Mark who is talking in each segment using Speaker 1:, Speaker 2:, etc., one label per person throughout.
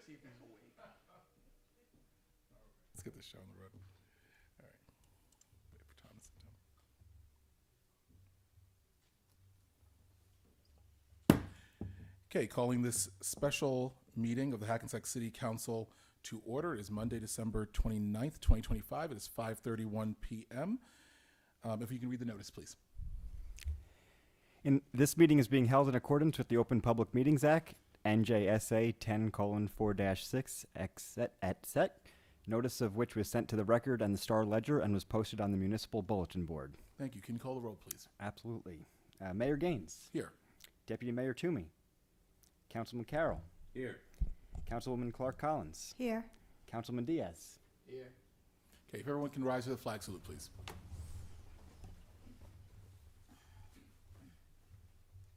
Speaker 1: see if he's awake.
Speaker 2: Let's get this show on the road. All right. Wait for Thomas to come. Okay, calling this special meeting of the Hackensack City Council to order. It is Monday, December 29th, 2025. It is 5:31 p.m. If you can read the notice, please.
Speaker 3: This meeting is being held in accordance with the Open Public Meetings Act, NJSA 10:4-6, et set, notice of which was sent to the record and the Star Ledger and was posted on the municipal bulletin board.
Speaker 2: Thank you. Can you call the roll, please?
Speaker 3: Absolutely. Mayor Gaines.
Speaker 2: Here.
Speaker 3: Deputy Mayor Toomey. Councilman Carroll.
Speaker 1: Here.
Speaker 3: Councilwoman Clark Collins.
Speaker 4: Here.
Speaker 3: Councilman Diaz.
Speaker 1: Here.
Speaker 2: Okay, if everyone can rise to the flag salute, please.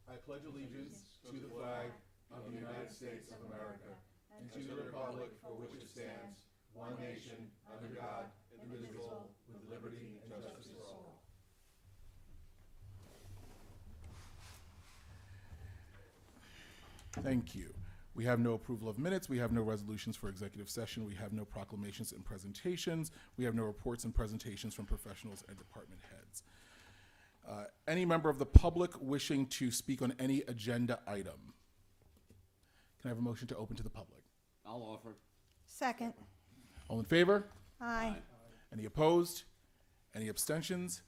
Speaker 2: I pledge allegiance to the flag of the United States of America and to the republic for which it stands, one nation, under God, indivisible, with liberty and justice for all. Thank you. We have no approval of minutes. We have no resolutions for executive session. We have no proclamations and presentations. We have no reports and presentations from professionals and department heads. Any member of the public wishing to speak on any agenda item? Can I have a motion to open to the public?
Speaker 1: I'll offer.
Speaker 4: Second.
Speaker 2: All in favor?
Speaker 4: Aye.
Speaker 2: Any opposed? Any abstentions?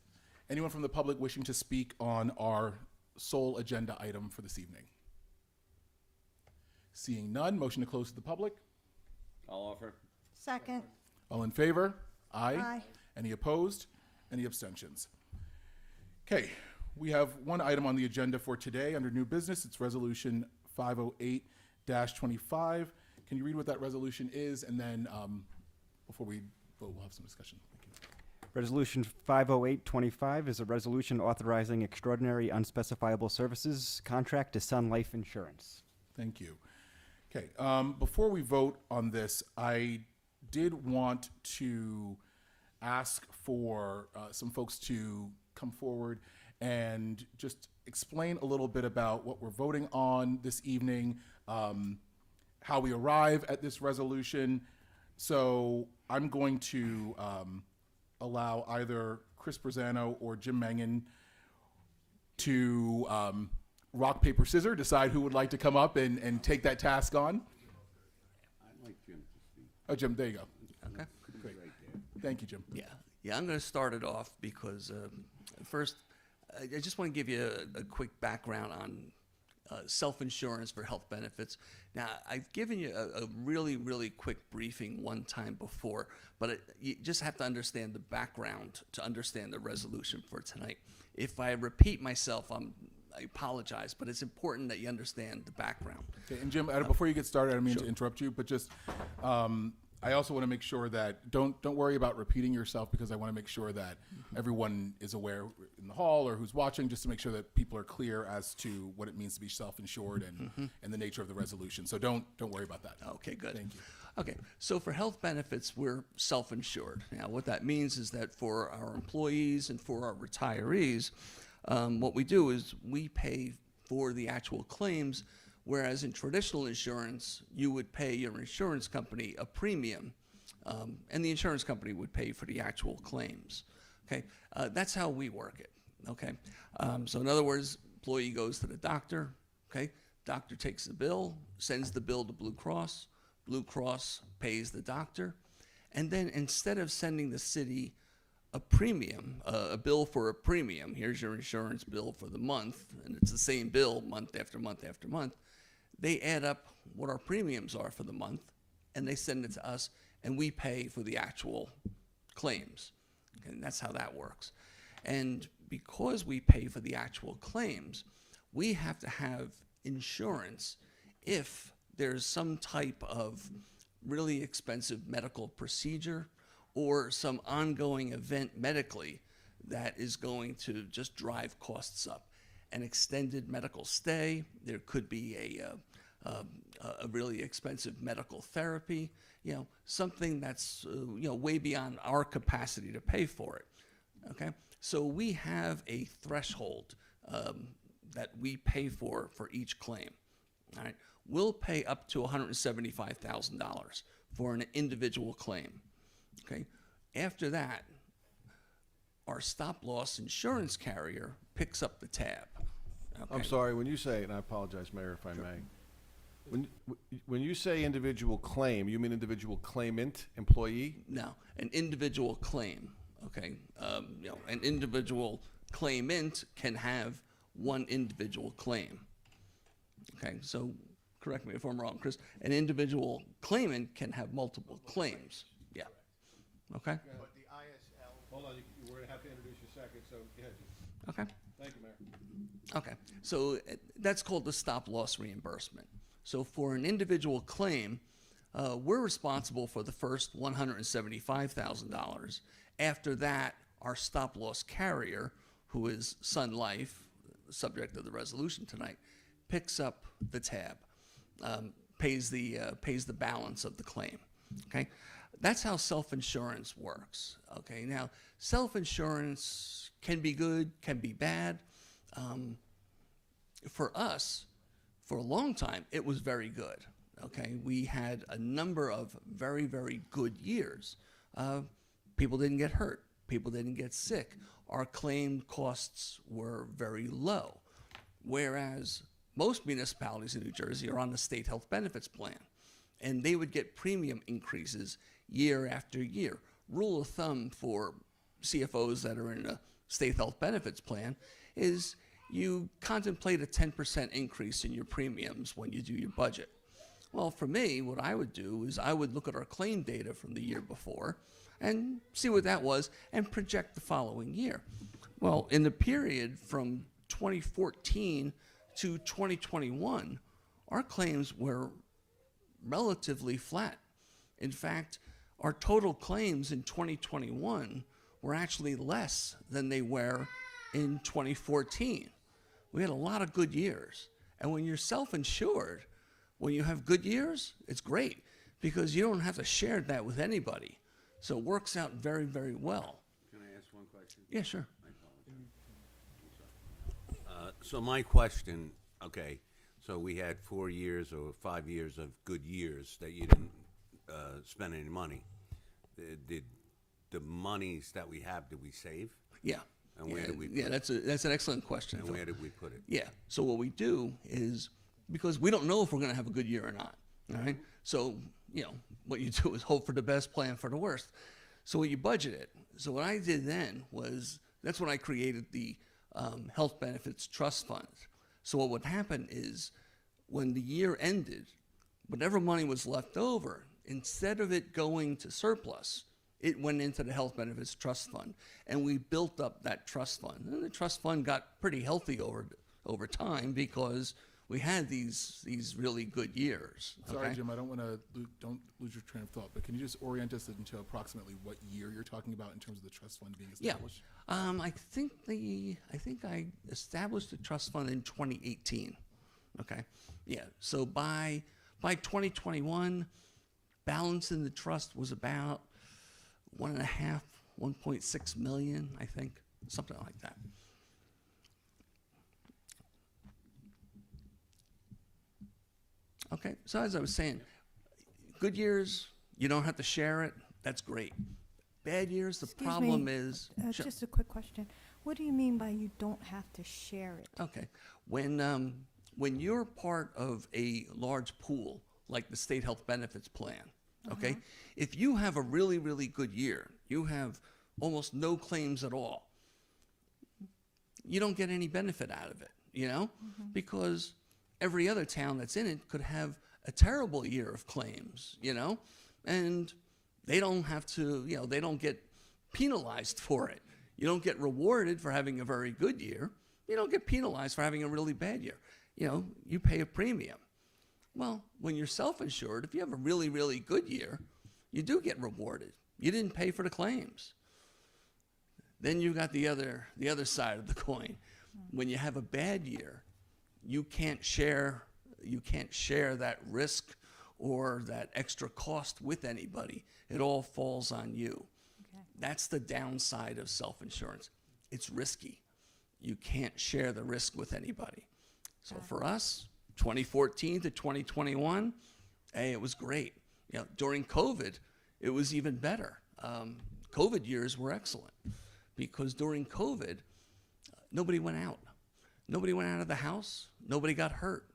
Speaker 2: Anyone from the public wishing to speak on our sole agenda item for this evening? Seeing none, motion to close to the public.
Speaker 1: I'll offer.
Speaker 4: Second.
Speaker 2: All in favor? Aye.
Speaker 4: Aye.
Speaker 2: Any opposed? Any abstentions? Okay, we have one item on the agenda for today under new business. It's Resolution 508-25. Can you read what that resolution is? And then before we vote, we'll have some discussion. Thank you.
Speaker 3: Resolution 508-25 is a resolution authorizing extraordinary unspecifiable services contract to Sun Life Insurance.
Speaker 2: Thank you. Okay, before we vote on this, I did want to ask for some folks to come forward and just explain a little bit about what we're voting on this evening, how we arrive at this resolution. So I'm going to allow either Chris Brazano or Jim Mangan to rock, paper, scissors, decide who would like to come up and take that task on.
Speaker 1: I'd like Jim to speak.
Speaker 2: Oh, Jim, there you go.
Speaker 5: Okay.
Speaker 2: Great.
Speaker 1: Right there.
Speaker 2: Thank you, Jim.
Speaker 5: Yeah, I'm going to start it off because first, I just want to give you a quick background on self-insurance for health benefits. Now, I've given you a really, really quick briefing one time before, but you just have to understand the background to understand the resolution for tonight. If I repeat myself, I apologize, but it's important that you understand the background.
Speaker 2: Okay, and Jim, before you get started, I don't mean
Speaker 5: Sure.
Speaker 2: to interrupt you, but just I also want to make sure that don't worry about repeating yourself, because I want to make sure that everyone is aware in the hall or who's watching, just to make sure that people are clear as to what it means to be self-insured and the nature of the resolution. So don't worry about that.
Speaker 5: Okay, good.
Speaker 2: Thank you.
Speaker 5: Okay, so for health benefits, we're self-insured. Now, what that means is that for our employees and for our retirees, what we do is we pay for the actual claims, whereas in traditional insurance, you would pay your insurance company a premium, and the insurance company would pay for the actual claims. Okay, that's how we work it. Okay, so in other words, employee goes to the doctor. Okay, doctor takes the bill, sends the bill to Blue Cross. Blue Cross pays the doctor, and then instead of sending the city a premium, a bill for a premium, here's your insurance bill for the month, and it's the same bill month after month after month, they add up what our premiums are for the month, and they send it to us, and we pay for the actual claims. And that's how that works. And because we pay for the actual claims, we have to have insurance if there's some type of really expensive medical procedure or some ongoing event medically that is going to just drive costs up. An extended medical stay, there could be a really expensive medical therapy, something that's way beyond our capacity to pay for it. Okay, so we have a threshold that we pay for each claim. all right, will pay up to $175,000 for an individual claim. Okay, after that, our stop-loss insurance carrier picks up the tab. Okay?
Speaker 4: I'm sorry, when you say, and I apologize, Mayor, if I may. When you say individual claim, you mean individual claimant, employee?
Speaker 5: No, an individual claim. Okay, an individual claimant can have one individual claim. Okay, so correct me if I'm wrong, Chris. An individual claimant can have multiple claims. Yeah. Okay.
Speaker 4: But the ISL. Hold on, we're going to have to introduce you second, so go ahead.
Speaker 5: Okay.
Speaker 4: Thank you, Mayor.
Speaker 5: Okay, so that's called the stop-loss reimbursement. So for an individual claim, we're responsible for the first $175,000. After that, our stop-loss carrier, who is Sun Life, the subject of the resolution tonight, picks up the tab, pays the balance of the claim. Okay, that's how self-insurance works. Okay, now self-insurance can be good, can be bad. For us, for a long time, it was very good. Okay, we had a number of very, very good years. People didn't get hurt. People didn't get sick. Our claim costs were very low. Whereas most municipalities in New Jersey are on the state health benefits plan, and they would get premium increases year after year. Rule of thumb for CFOs that are in a state health benefits plan is you contemplate a 10% increase in your premiums when you do your budget. Well, for me, what I would do is I would look at our claim data from the year before and see what that was and project the following year. Well, in the period from 2014 to 2021, our claims were relatively flat. In fact, our total claims in 2021 were actually less than they were in 2014. We had a lot of good years. And when you're self-insured, when you have good years, it's great because you don't have to share that with anybody. So it works out very, very well.
Speaker 1: Can I ask one question?
Speaker 5: Yeah, sure.
Speaker 1: I apologize. So my question, okay, so we had 4 years or 5 years of good years that you didn't spend any money. Did the monies that we have, did we save?
Speaker 5: Yeah.
Speaker 1: And where did we put
Speaker 5: Yeah,
Speaker 1: it?
Speaker 5: that's an excellent question.
Speaker 1: And where did we put it?
Speaker 5: Yeah. So what we do is, because we don't know if we're going to have a good year or not, all right? So, what you do is hope for the best, plan for the worst. So you budget it. So what I did then was, that's when I created the health benefits trust fund. So what would happen is, when the year ended, whatever money was left over, instead of it going to surplus, it went into the health benefits trust fund, and we built up that trust fund. And the trust fund got pretty healthy over time because we had these really good years.
Speaker 2: Sorry,
Speaker 5: Okay?
Speaker 2: Jim, I don't want to don't lose your train of thought, but can you just orient us into approximately what year you're talking about in terms of the trust fund being
Speaker 5: Yeah,
Speaker 2: established?
Speaker 5: I think I established the trust fund in 2018. Okay, yeah. So by 2021, balance in the trust was about 1.6 million, I think, something like that. Okay, so as I was saying, good years, you don't have to share it. That's great. Bad years, the
Speaker 6: Excuse
Speaker 5: problem
Speaker 6: me,
Speaker 5: is. Sure.
Speaker 6: Just a quick question. What do you mean by you don't have to share it?
Speaker 5: Okay, when you're part of a large pool like the state health benefits plan, okay, if you have a really, really good year, you have almost no claims at all, you don't get any benefit out of it, because every other town that's in it could have a terrible year of claims, and they don't have to, they don't get penalized for it. You don't get rewarded for having a very good year. You don't get penalized for having a really bad year. You pay a premium. Well, when you're self-insured, if you have a really, really good year, you do get rewarded. You didn't pay for the claims. Then you got the other side of the coin. When you have a bad year, you can't share that risk or that extra cost with anybody. It all falls on you.
Speaker 6: Okay.
Speaker 5: That's the downside of self-insurance. It's risky. You can't share the risk with anybody. So for us, 2014 to 2021, hey, it was great. You know, during COVID, it was even better. COVID years were excellent because during COVID, nobody went out. Nobody went out of the house. Nobody got hurt.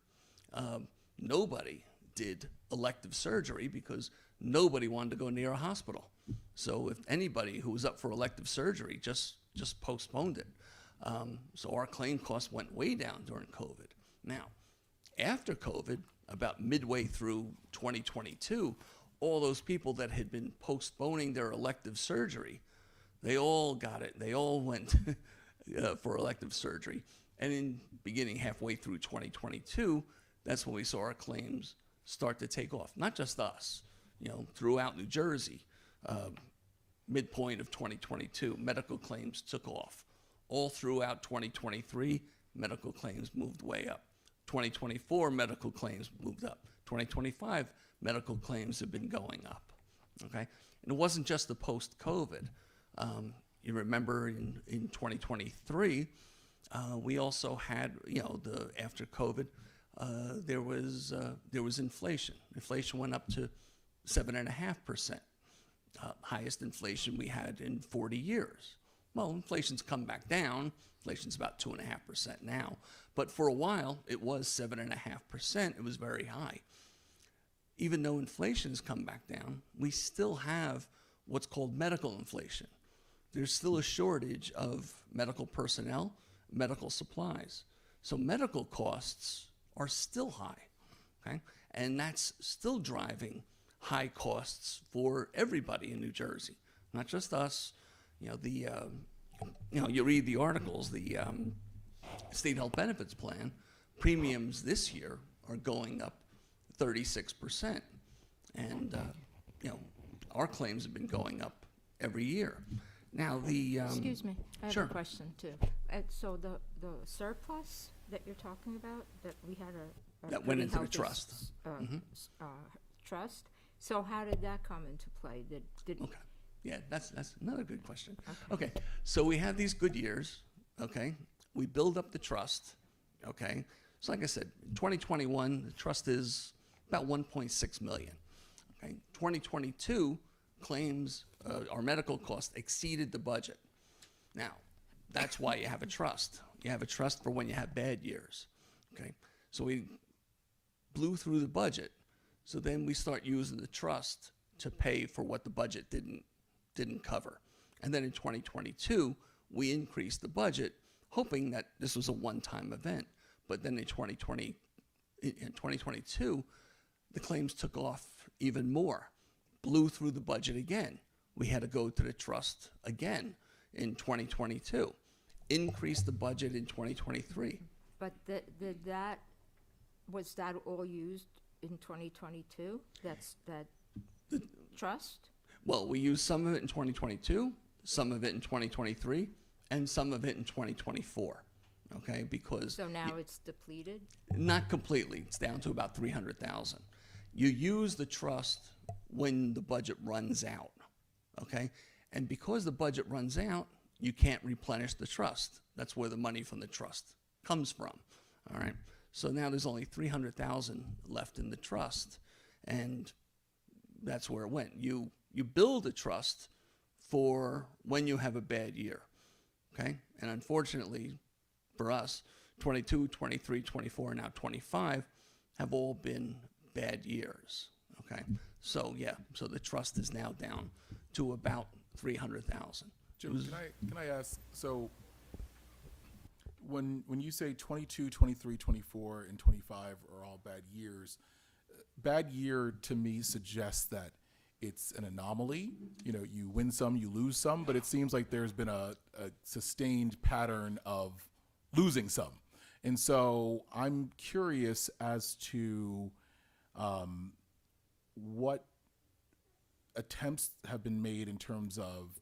Speaker 5: Nobody did elective surgery because nobody wanted to go near a hospital. So if anybody who was up for elective surgery just postponed it. So our claim costs went way down during COVID. Now, after COVID, about midway through 2022, all those people that had been postponing their elective surgery, they all got it. They all went for elective surgery. And in beginning halfway through 2022, that's when we saw our claims start to take off. Not just us, you know, throughout New Jersey, midpoint of 2022, medical claims took off. All throughout 2023, medical claims moved way up. 2024, medical claims moved up. 2025, medical claims have been going up, okay? And it wasn't just the post-COVID. You remember in 2023, we also had, you know, after COVID, there was inflation. Inflation went up to 7.5%, highest inflation we had in 40 years. Well, inflation's come back down. Inflation's about 2.5% now, but for a while it was 7.5%. It was very high. Even though inflation's come back down, we still have what's called medical inflation. There's still a shortage of medical personnel, medical supplies. So medical costs are still high, okay? And that's still driving high costs for everybody in New Jersey, not just us. You know, you read the articles, the state health benefits plan, premiums this year are going up 36%. And, you know, our claims have been going up every year. Now,
Speaker 6: Excuse me, I have
Speaker 5: sure.
Speaker 6: a question too. So the surplus that you're talking about, that we had a
Speaker 5: That went
Speaker 6: pretty
Speaker 5: into the
Speaker 6: healthy
Speaker 5: trust.
Speaker 6: Trust, so how did that come into play? Did
Speaker 5: Okay. Yeah, that's another good question. Okay, so we have these good years, okay? We build up the trust, okay? So like I said, 2021, the trust is about 1.6 million, okay? 2022 claims, our medical costs exceeded the budget. Now, that's why you have a trust. You have a trust for when you have bad years, okay? So we blew through the budget, so then we start using the trust to pay for what the budget didn't cover. And then in 2022, we increased the budget, hoping that this was a one-time event. But then in 2022, the claims took off even more, blew through the budget again. We had to go to the trust again in 2022, increased the budget in 2023.
Speaker 6: But was that all used in 2022? That trust?
Speaker 5: Well, we used some of it in 2022, some of it in 2023, and some of it in 2024, okay? Because
Speaker 6: So now it's depleted?
Speaker 5: not completely. It's down to about 300,000. You use the trust when the budget runs out, okay? And because the budget runs out, you can't replenish the trust. That's where the money from the trust comes from, all right? So now there's only 300,000 left in the trust, and that's where it went. You build a trust for when you have a bad year, okay? And unfortunately for us, 22, 23, 24, and now 25 have all been bad years, okay? So yeah, so the trust is now down to about 300,000.
Speaker 2: Jim, can I ask, so when you say 22, 23, 24, and 25 are all bad years, bad year to me suggests that it's an anomaly. You know, you win some, you lose some, but it seems like there's been a sustained pattern of losing some. And so I'm curious as to what attempts have been made in terms of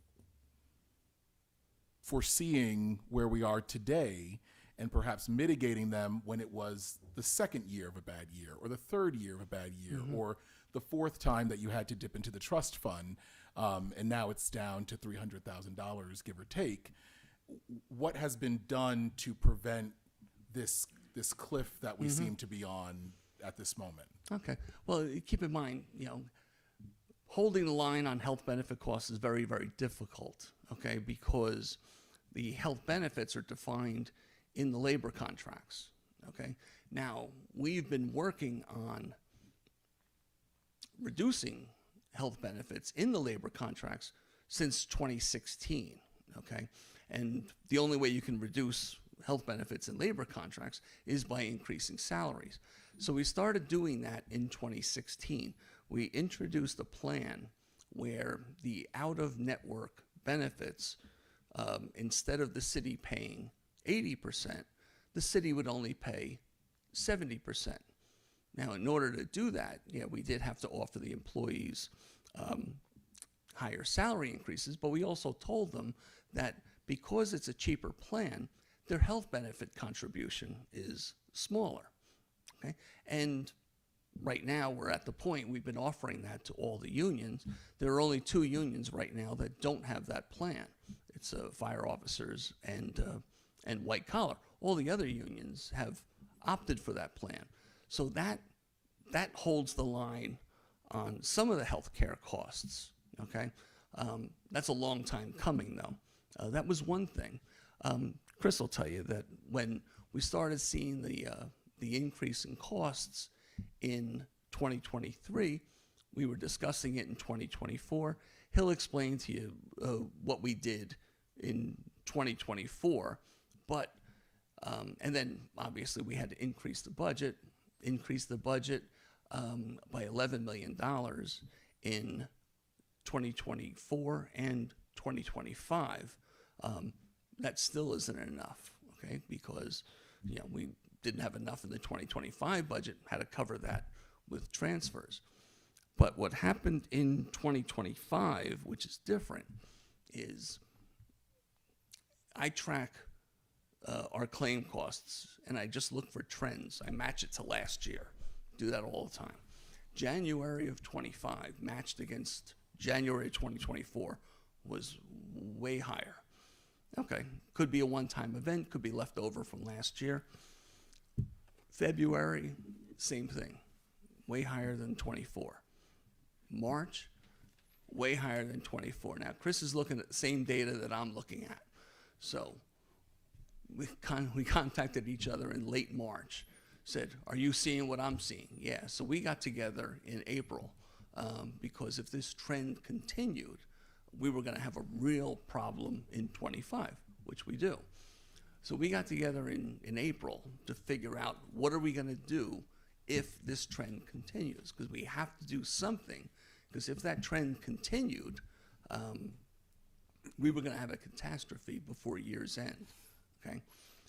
Speaker 2: foreseeing where we are today and perhaps mitigating them when it was the second year of a bad year or the third year of a bad year or the fourth time that you had to dip into the trust fund, and now it's down to $300,000, give or take. What has been done to prevent this this cliff that we seem to be on at this moment.
Speaker 5: Okay. Well, keep in mind, holding the line on health benefit costs is very, very difficult, okay, because the health benefits are defined in the labor contracts, okay? Now, we've been working on reducing health benefits in the labor contracts since 2016, okay? And the only way you can reduce health benefits in labor contracts is by increasing salaries. So we started doing that in 2016. We introduced a plan where the out-of-network benefits, instead of the city paying 80%, the city would only pay 70%. Now, in order to do that, we did have to offer the employees higher salary increases, but we also told them that because it's a cheaper plan, their health benefit contribution is smaller. Okay? And right now, we're at the point we've been offering that to all the unions. There are only 2 unions right now that don't have that plan. It's fire officers and white collar. All the other unions have opted for that plan. So that holds the line on some of the health care costs. Okay, that's a long time coming, though. That was one thing. Chris will tell you that when we started seeing the increase in costs in 2023, we were discussing it in 2024. He'll explain to you what we did in 2024, but and then obviously we had to increase the budget by $11 million in 2024 and 2025. That still isn't enough, okay? Because we didn't have enough in the 2025 budget, had to cover that with transfers. But what happened in 2025, which is different, is I track our claim costs, and I just look for trends. I match it to last year. Do that all the time. January of 25 matched against January of 2024 was way higher. Okay, could be a one-time event, could be left over from last year. February, same thing, way higher than 24. March, way higher than 24. Now, Chris is looking at the same data that I'm looking at. So we contacted each other in late March, said, are you seeing what I'm seeing? Yeah, so we got together in April because if this trend continued, we were going to have a real problem in 25, which we do. So we got together in April to figure out what are we going to do if this trend continues, because we have to do something, because if that trend continued, we were going to have a catastrophe before year's end, okay?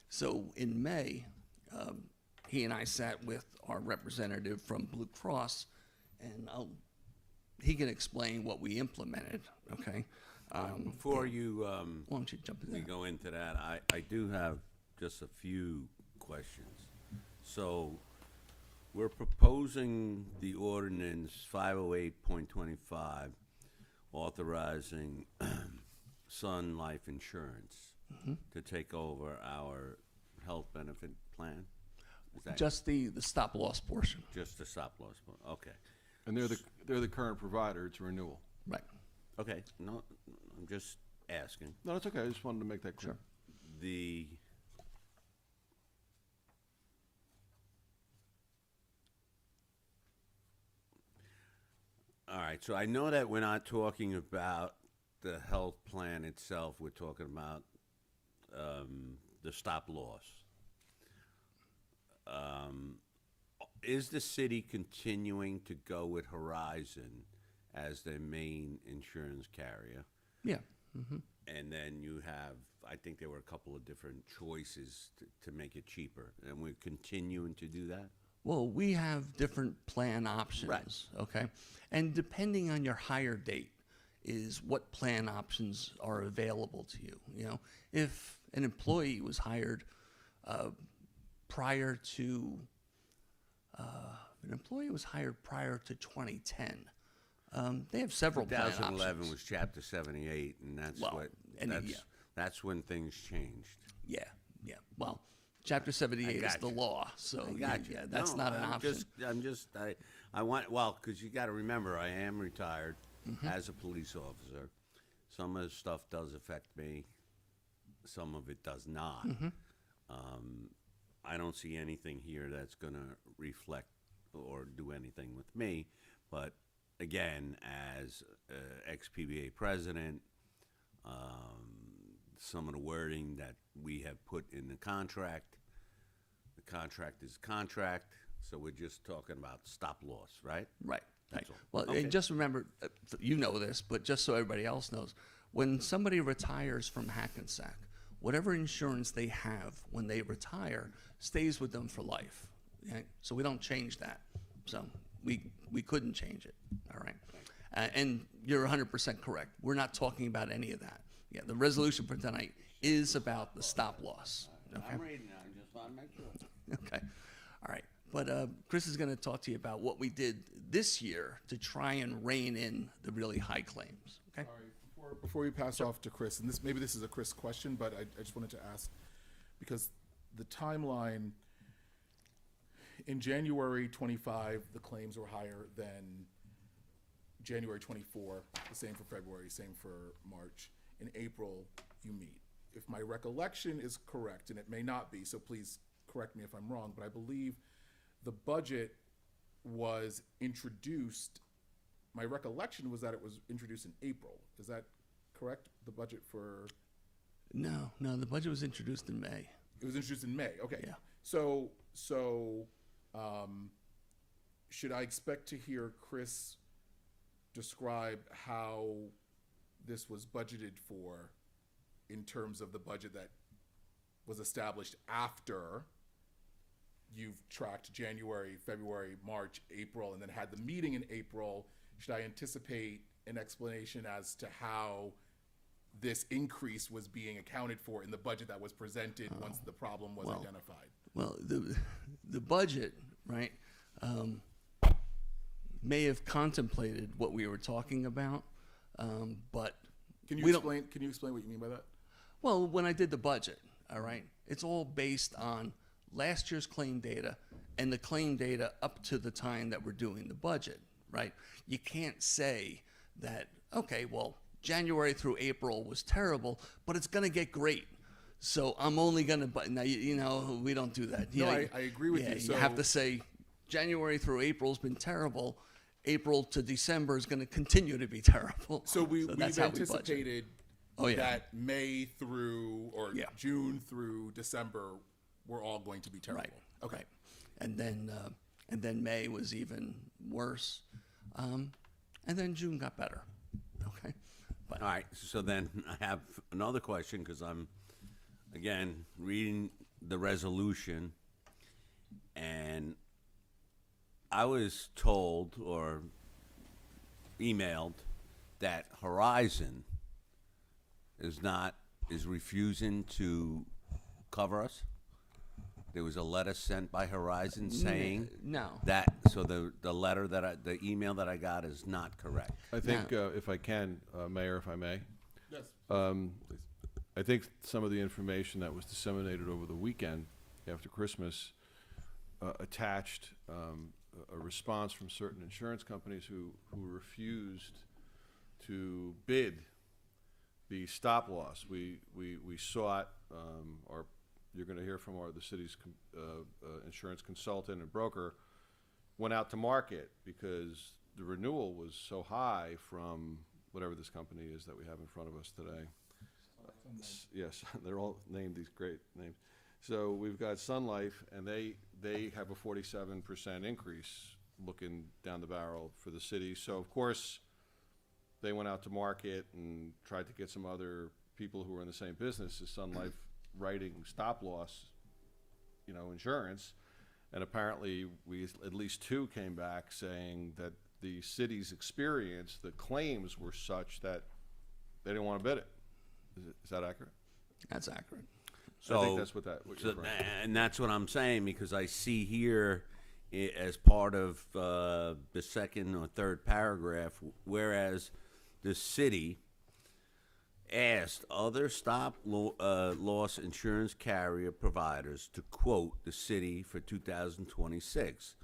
Speaker 5: So in May, he and I sat with our representative from Blue Cross, and he can explain what we implemented, okay?
Speaker 1: Before you,
Speaker 5: Why don't you jump in
Speaker 1: we
Speaker 5: there?
Speaker 1: go into that, I do have just a few questions. So, we're proposing the ordinance 508.25, authorizing Sun Life Insurance to take over our health benefit plan? Is that
Speaker 5: Just the stop-loss portion,
Speaker 1: just the stop loss? Okay.
Speaker 4: And they're the current provider. It's renewal.
Speaker 5: right?
Speaker 1: Okay, no, I'm just asking.
Speaker 4: No, that's okay. I just wanted to make that clear.
Speaker 5: Sure.
Speaker 1: The all right, so I know that we're not talking about the health plan itself. We're talking about the stop loss. Is the city continuing to go with Horizon as their main insurance carrier?
Speaker 5: Yeah.
Speaker 1: And then you have, I think there were a couple of different choices to make it cheaper, and we're continuing to do that?
Speaker 5: Well, we have different plan options, okay? And depending on your hire date is what plan options are available to you. You know, if an employee was hired prior to 2010, they have several plan options.
Speaker 1: 2011 was Chapter 78, and that's
Speaker 5: Well,
Speaker 1: what
Speaker 5: and
Speaker 1: that's when things changed.
Speaker 5: Yeah. Well, Chapter 78 is
Speaker 1: got
Speaker 5: the
Speaker 1: you.
Speaker 5: law, so
Speaker 1: I got you.
Speaker 5: yeah, that's
Speaker 1: No,
Speaker 5: not an option.
Speaker 1: I want, well, because you got to remember, I am retired
Speaker 5: Mm-hmm.
Speaker 1: as a police officer. Some of the stuff does affect me, some of it does not.
Speaker 5: Mm-hmm.
Speaker 1: I don't see anything here that's going to reflect or do anything with me. But again, as ex-PBA president, some of the wording that we have put in the contract is contract, so we're just talking about stop loss, right?
Speaker 5: Right.
Speaker 1: That's
Speaker 5: Right.
Speaker 1: all.
Speaker 5: Well,
Speaker 1: Okay.
Speaker 5: and just remember, you know this, but just so everybody else knows, when somebody retires from Hackensack, whatever insurance they have when they retire stays with them for life. Okay? So we don't change that. So we couldn't change it. All right. And you're 100% correct. We're not talking about any of that. Yeah, the resolution for tonight is about the stop loss. Okay.
Speaker 1: I'm reading it, I just want to make sure.
Speaker 5: Okay. All right. But Chris is going to talk to you about what we did this year to try and rein in the really high claims. Okay.
Speaker 2: Sorry, before we pass off to Chris, and maybe this is a Chris question, but I just wanted to ask, because the timeline, in January 25, the claims were higher than January 24, the same for February, same for March. In April, you meet. If my recollection is correct, and it may not be, so please correct me if I'm wrong, but I believe the budget was introduced, my recollection was that it was introduced in April. Is that correct? The budget for,
Speaker 5: No, the budget was introduced in May.
Speaker 2: it was introduced in May, okay.
Speaker 5: Yeah.
Speaker 2: So, should I expect to hear Chris describe how this was budgeted for in terms of the budget that was established after you've tracked January, February, March, April, and then had the meeting in April? Should I anticipate an explanation as to how this increase was being accounted for in the budget that was presented once the problem was
Speaker 5: well,
Speaker 2: identified?
Speaker 5: Well, the budget, right, may have contemplated what we were talking about, but
Speaker 2: Can
Speaker 5: we
Speaker 2: you
Speaker 5: don't.
Speaker 2: explain what you mean by that?
Speaker 5: Well, when I did the budget, all right, it's all based on last year's claim data and the claim data up to the time that we're doing the budget, right? You can't say that, okay, well, January through April was terrible, but it's going to get great. So I'm only going to, now, you know, we don't do that. You
Speaker 2: No,
Speaker 5: know,
Speaker 2: I agree with you.
Speaker 5: You have
Speaker 2: So-
Speaker 5: to say January through April's been terrible. April to December is going to continue to be terrible.
Speaker 2: So we've
Speaker 5: that's how we budget.
Speaker 2: anticipated
Speaker 5: Oh, yeah.
Speaker 2: that May through, or
Speaker 5: Yeah.
Speaker 2: June through December were all going to be terrible.
Speaker 5: Right.
Speaker 2: Okay.
Speaker 5: Right. And then May was even worse. And then June got better. Okay. But
Speaker 1: All right, so then I have another question, because I'm, again, reading the resolution, and I was told or emailed that Horizon is refusing to cover us. There was a letter sent by Horizon saying
Speaker 5: no.
Speaker 1: that, so the email that I got is not correct.
Speaker 4: I think, if I can, Mayor, if I may,
Speaker 2: Yes.
Speaker 4: I think some of the information that was disseminated over the weekend after Christmas attached a response from certain insurance companies who refused to bid the stop loss. We sought, or you're going to hear from the city's insurance consultant and broker, went out to market because the renewal was so high from whatever this company is that we have in front of us today. Yes, they're all named these great names. So we've got Sun Life, and they have a 47% increase looking down the barrel for the city. So of course, they went out to market and tried to get some other people who were in the same business as Sun Life writing stop loss, insurance. And apparently at least two came back saying that the city's experience, the claims were such that they didn't want to bid it. Is that accurate?
Speaker 5: That's accurate.
Speaker 4: I think that's what you're referring to.
Speaker 1: And that's what I'm saying, because I see here as part of the second or third paragraph, whereas the city asked other loss insurance carrier providers to quote the city for 2026,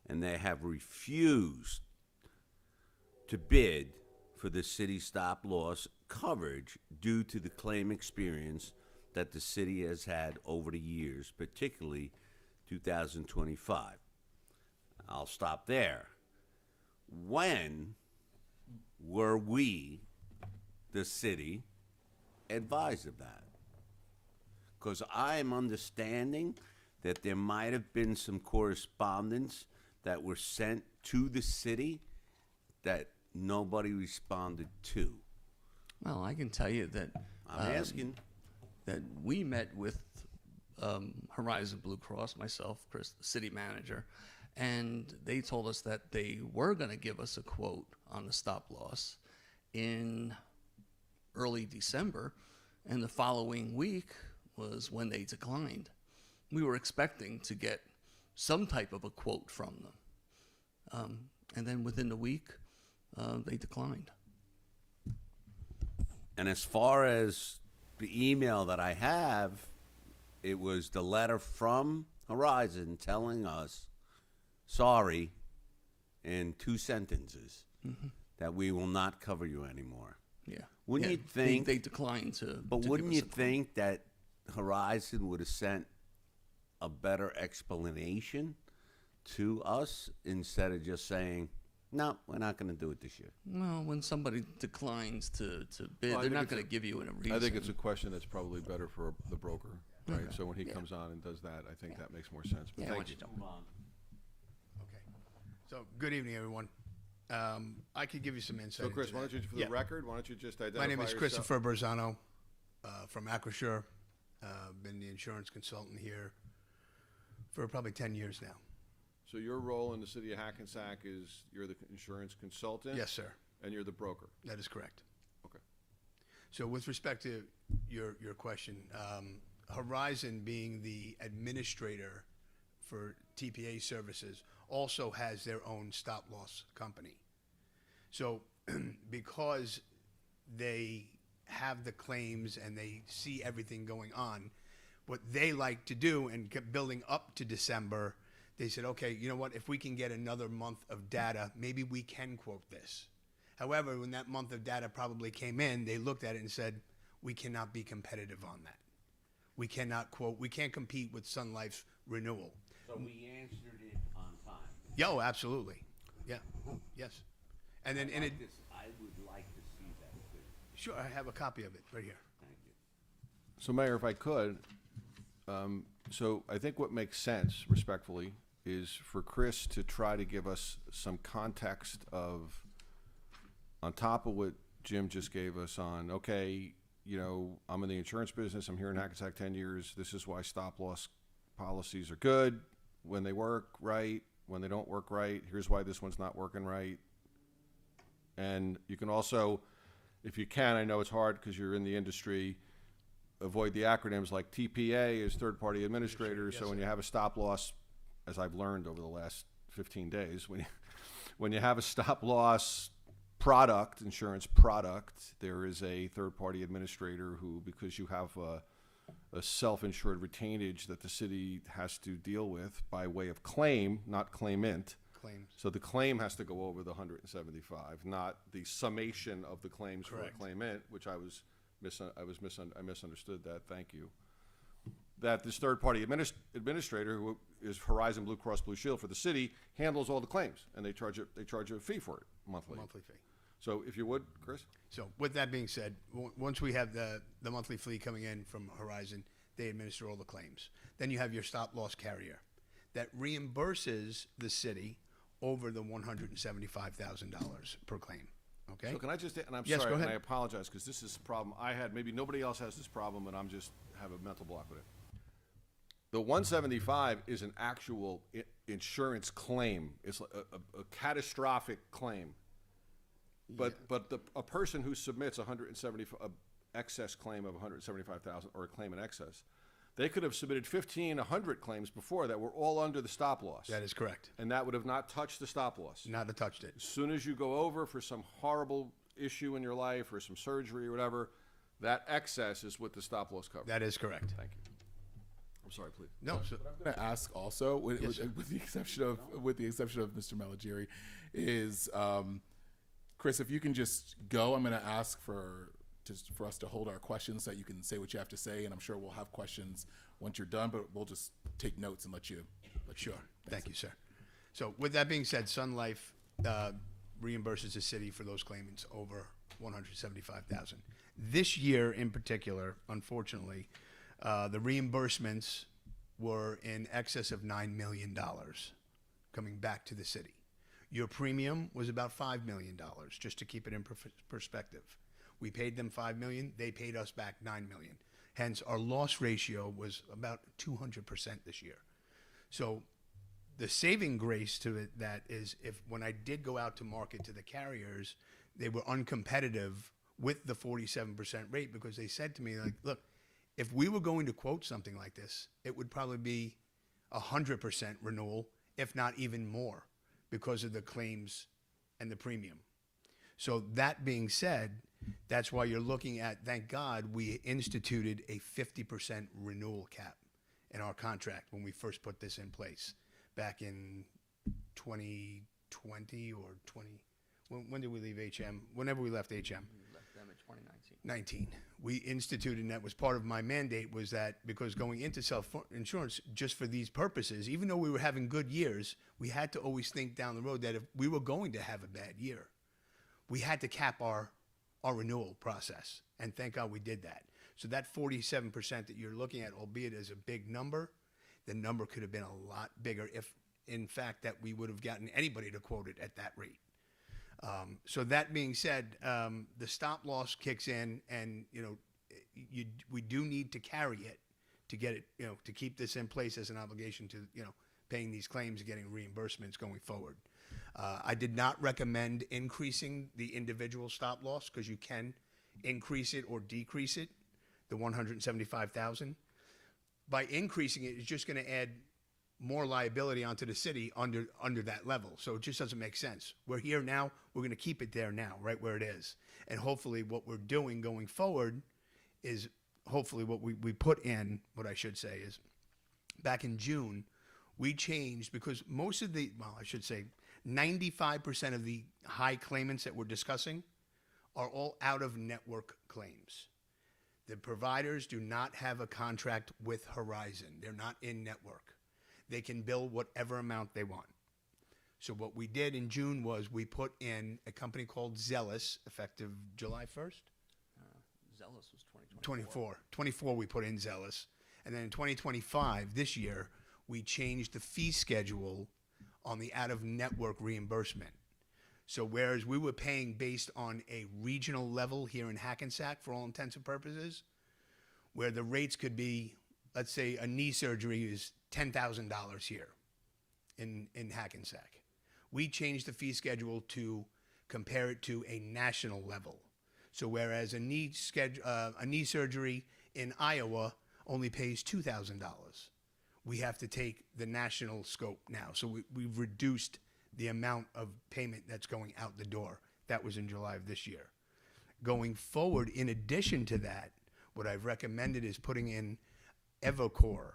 Speaker 1: and they have refused to bid for the city stop loss coverage due to the claim experience that the city has had over the years, particularly 2025. I'll stop there. When were we, the city, advised of that? Because I am understanding that there might have been some correspondence that were sent to the city that nobody responded to.
Speaker 5: Well, I can tell you that
Speaker 1: I'm asking.
Speaker 5: that we met with Horizon Blue Cross, myself, Chris, the city manager, and they told us that they were going to give us a quote on the stop loss in early December, and the following week was when they declined. We were expecting to get some type of a quote from them, and then within the week, they declined.
Speaker 1: And as far as the email that I have, it was the letter from Horizon telling us, sorry, in 2 sentences, that we will not cover you anymore.
Speaker 5: Yeah.
Speaker 1: Wouldn't
Speaker 5: Yeah,
Speaker 1: you think?
Speaker 5: they declined to?
Speaker 1: But
Speaker 5: to
Speaker 1: wouldn't
Speaker 5: give
Speaker 1: you
Speaker 5: us a quote.
Speaker 1: think that Horizon would have sent a better explanation to us instead of just saying, no, we're not going to do it this year?
Speaker 5: Well, when somebody declines to bid,
Speaker 4: Well, I
Speaker 5: they're
Speaker 4: think
Speaker 5: not
Speaker 4: it's
Speaker 5: going to give you a reason.
Speaker 4: I think it's a question that's probably better for the broker, right?
Speaker 5: Okay.
Speaker 4: So when he
Speaker 5: Yeah.
Speaker 4: comes on and does that, I think that makes more sense. But
Speaker 5: Yeah,
Speaker 4: thank
Speaker 5: why
Speaker 4: you.
Speaker 5: don't you jump in?
Speaker 7: Okay. So, good evening, everyone. I could give you some insight.
Speaker 4: So Chris,
Speaker 7: into
Speaker 4: why don't
Speaker 7: that.
Speaker 4: you, for
Speaker 7: Yeah.
Speaker 4: the record, why don't you just identify
Speaker 7: My name is
Speaker 4: yourself?
Speaker 7: Christopher Berzano from Acrisure. Been the insurance consultant here for probably 10 years now.
Speaker 4: So your role in the city of Hackensack is you're the insurance consultant?
Speaker 7: Yes, sir.
Speaker 4: And you're the broker?
Speaker 7: That is correct.
Speaker 4: Okay.
Speaker 7: So with respect to your question, Horizon being the administrator for TPA services also has their own stop loss company. So because they have the claims and they see everything going on, what they like to do and kept building up to December, they said, okay, you know what, if we can get another month of data, maybe we can quote this. However, when that month of data probably came in, they looked at it and said, we cannot be competitive on that. We cannot quote, we can't compete with Sun Life's renewal.
Speaker 1: So we answered it on time.
Speaker 7: Yo, absolutely. Yeah, yes. And then,
Speaker 1: I would like to see that, too.
Speaker 7: sure, I have a copy of it right here.
Speaker 1: Thank you.
Speaker 4: So Mayor, if I could, so I think what makes sense, respectfully, is for Chris to try to give us some context of, on top of what Jim just gave us on, okay, you know, I'm in the insurance business, I'm here in Hackensack 10 years, this is why stop loss policies are good, when they work right, when they don't work right, here's why this one's not working right. And you can also, if you can, I know it's hard because you're in the industry, avoid the acronyms like TPA is third-party administrator.
Speaker 7: Yes,
Speaker 4: So when
Speaker 7: sir.
Speaker 4: you have a stop loss, as I've learned over the last 15 days, when you have a stop loss product, insurance product, there is a third-party administrator who, because you have a self-insured retainage that the city has to deal with by way of claim, not claimant.
Speaker 7: Claims.
Speaker 4: So the claim has to go over the 175, not the summation of the claims for a
Speaker 7: Correct.
Speaker 4: claimant, which I misunderstood that. Thank you. That this third-party administrator, who is Horizon Blue Cross Blue Shield for the city, handles all the claims, and they charge a fee for it monthly.
Speaker 7: Monthly fee.
Speaker 4: So if you would, Chris.
Speaker 7: So with that being said, once we have the monthly fee coming in from Horizon, they administer all the claims. Then you have your stop loss carrier that reimburses the city over the $175,000 per claim. Okay?
Speaker 4: So can I just, and I'm
Speaker 7: Yes,
Speaker 4: sorry,
Speaker 7: go
Speaker 4: and
Speaker 7: ahead.
Speaker 4: I apologize, because this is a problem I had, maybe nobody else has this problem, and I'm just have a mental block with it. The 175 is an actual insurance claim. It's a catastrophic claim. But a person who submits a excess claim of 175,000 or a claim in excess, they could have submitted 100 claims before that were all under the stop loss.
Speaker 7: That is correct.
Speaker 4: And that would have not touched the stop loss.
Speaker 7: Not have touched it.
Speaker 4: As soon as you go over for some horrible issue in your life or some surgery or whatever, That excess is what the stop loss covers.
Speaker 7: That is correct.
Speaker 4: Thank you. I'm sorry, please.
Speaker 7: No, so,
Speaker 2: I'm going to ask also, with the exception of Mr. Malagiri, is Chris, if you can just go, I'm going to ask for us to hold our questions so that you can say what you have to say, and I'm sure we'll have questions once you're done, but we'll just take notes and let you.
Speaker 7: sure. Thank you, sir. So with that being said, Sun Life reimburses the city for those claimants over $175,000. This year in particular, unfortunately, the reimbursements were in excess of $9 million coming back to the city. Your premium was about $5 million, just to keep it in perspective. We paid them $5 million, they paid us back $9 million. Hence, our loss ratio was about 200% this year. So the saving grace to it, that is, if when I did go out to market to the carriers, they were uncompetitive with the 47% rate, because they said to me, like, look, if we were going to quote something like this, it would probably be 100% renewal, if not even more, because of the claims and the premium. So that being said, that's why you're looking at, thank God, we instituted a 50% renewal cap in our contract when we first put this in place back in 2020 or 20. When did we leave HM? Whenever we left HM.
Speaker 5: We left them in 2019.
Speaker 7: 19. We instituted, and that was part of my mandate, was that because going into self-insurance just for these purposes, even though we were having good years, we had to always think down the road that if we were going to have a bad year, we had to cap our renewal process. And thank God we did that. So that 47% that you're looking at, albeit as a big number, the number could have been a lot bigger if, in fact, that we would have gotten anybody to quote it at that rate. So that being said, the stop loss kicks in, and we do need to carry it to get it, to keep this in place as an obligation to, paying these claims and getting reimbursements going forward. I did not recommend increasing the individual stop loss, because you can increase it or decrease it, the 175,000. By increasing it, it's just going to add more liability onto the city under that level. So it just doesn't make sense. We're here now. We're going to keep it there now, right where it is. And hopefully what we're doing going forward is hopefully what we put in, what I should say is, back in June, we changed, because most of the, well, I should say 95% of the high claimants that we're discussing are all out-of-network claims. The providers do not have a contract with Horizon. They're not in network. They can bill whatever amount they want. So what we did in June was we put in a company called Zealous, effective July 1st?
Speaker 5: Zealous was 2024.
Speaker 7: 24 we put in Zealous. And then in 2025, this year, we changed the fee schedule on the out-of-network reimbursement. So whereas we were paying based on a regional level here in Hackensack for all intents and purposes, where the rates could be, let's say a knee surgery is $10,000 here in Hackensack. We changed the fee schedule to compare it to a national level. So whereas a knee surgery in Iowa only pays $2,000, we have to take the national scope now. So we've reduced the amount of payment that's going out the door. That was in July of this year. Going forward, in addition to that, what I've recommended is putting in Evocor.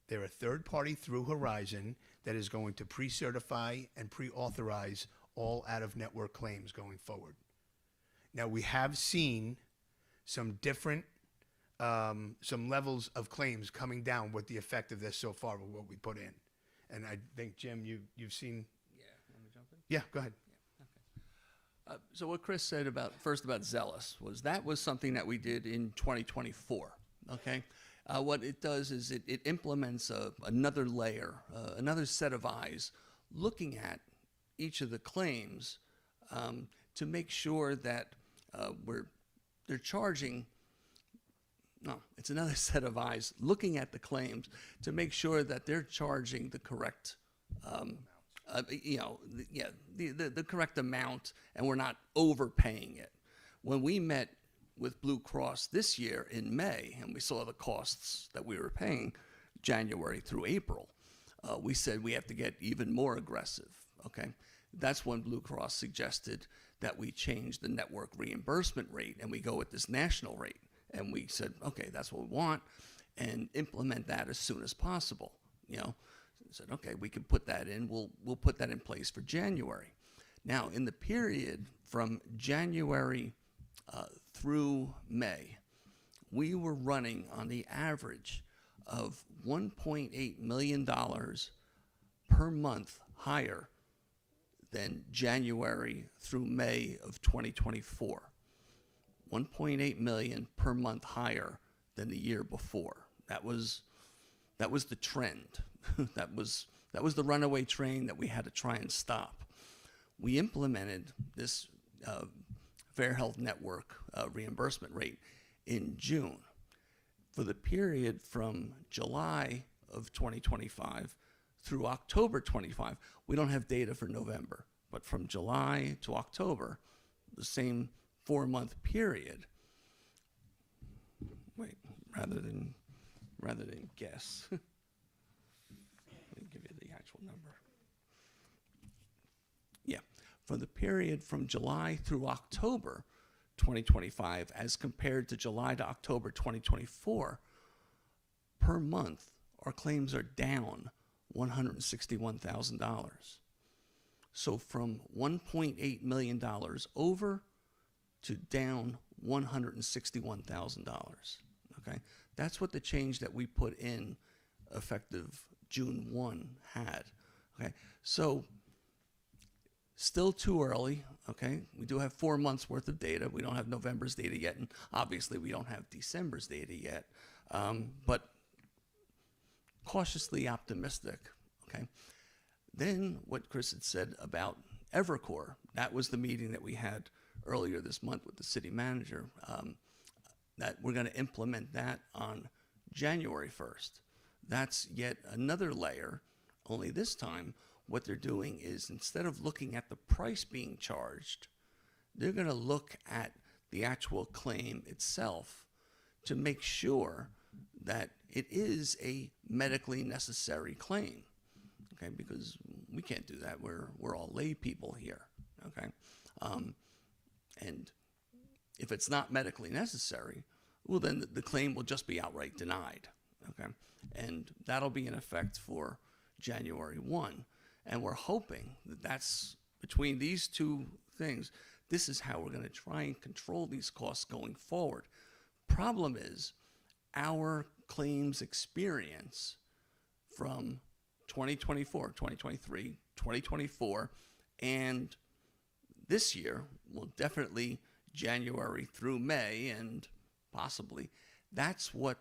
Speaker 7: They're a third party through Horizon that is going to pre-certify and pre-authorize all out-of-network claims going forward. Now, we have seen some different, some levels of claims coming down with the effect of this so far with what we put in. And I think, Jim, you've seen...
Speaker 5: Yeah, let me jump in?
Speaker 7: Yeah, go ahead.
Speaker 5: So what Chris said about Zealous was something that we did in 2024, okay? What it does is it implements another layer, another set of eyes, looking at each of the claims to make sure that they're charging. No, it's another set of eyes looking at the claims to make sure that they're charging the correct, the correct amount, and we're not overpaying it. When we met with Blue Cross this year in May, and we saw the costs that we were paying January through April, we said we have to get even more aggressive, okay? That's when Blue Cross suggested that we change the network reimbursement rate and we go with this national rate. And we said, okay, that's what we want, and implement that as soon as possible. You know, said, okay, we can put that in. We'll put that in place for January. Now, in the period from January through May, we were running on the average of $1.8 million per month higher than January through May of 2024. 1.8 million per month higher than the year before. That was the trend. that was the runaway train that we had to try and stop. We implemented this Fair Health Network reimbursement rate in June. For the period from July of 2025 through October 25, we don't have data for November, but from July to October, the same 4-month period. Wait, rather than guess, let me give you the actual number. Yeah, for the period from July through October 2025 as compared to July to October 2024, per month, our claims are down $161,000. So from $1.8 million over to down $161,000. Okay, that's what the change that we put in effective June 1 had. Okay, so still too early. Okay, we do have 4 months worth of data. We don't have November's data yet, and obviously we don't have December's data yet. But cautiously optimistic. Okay, then what Chris had said about Evercore, that was the meeting that we had earlier this month with the city manager, that we're going to implement that on January 1st. That's yet another layer, only this time what they're doing is instead of looking at the price being charged, they're going to look at the actual claim itself to make sure that it is a medically necessary claim. Okay, because we can't do that. We're all lay people here. Okay, and if it's not medically necessary, well, then the claim will just be outright denied. Okay, and that'll be in effect for January 1. And we're hoping that that's between these two things. This is how we're going to try and control these costs going forward. Problem is, our claims experience from 2024, 2023, 2024, and this year, well, definitely January through May, and possibly, that's what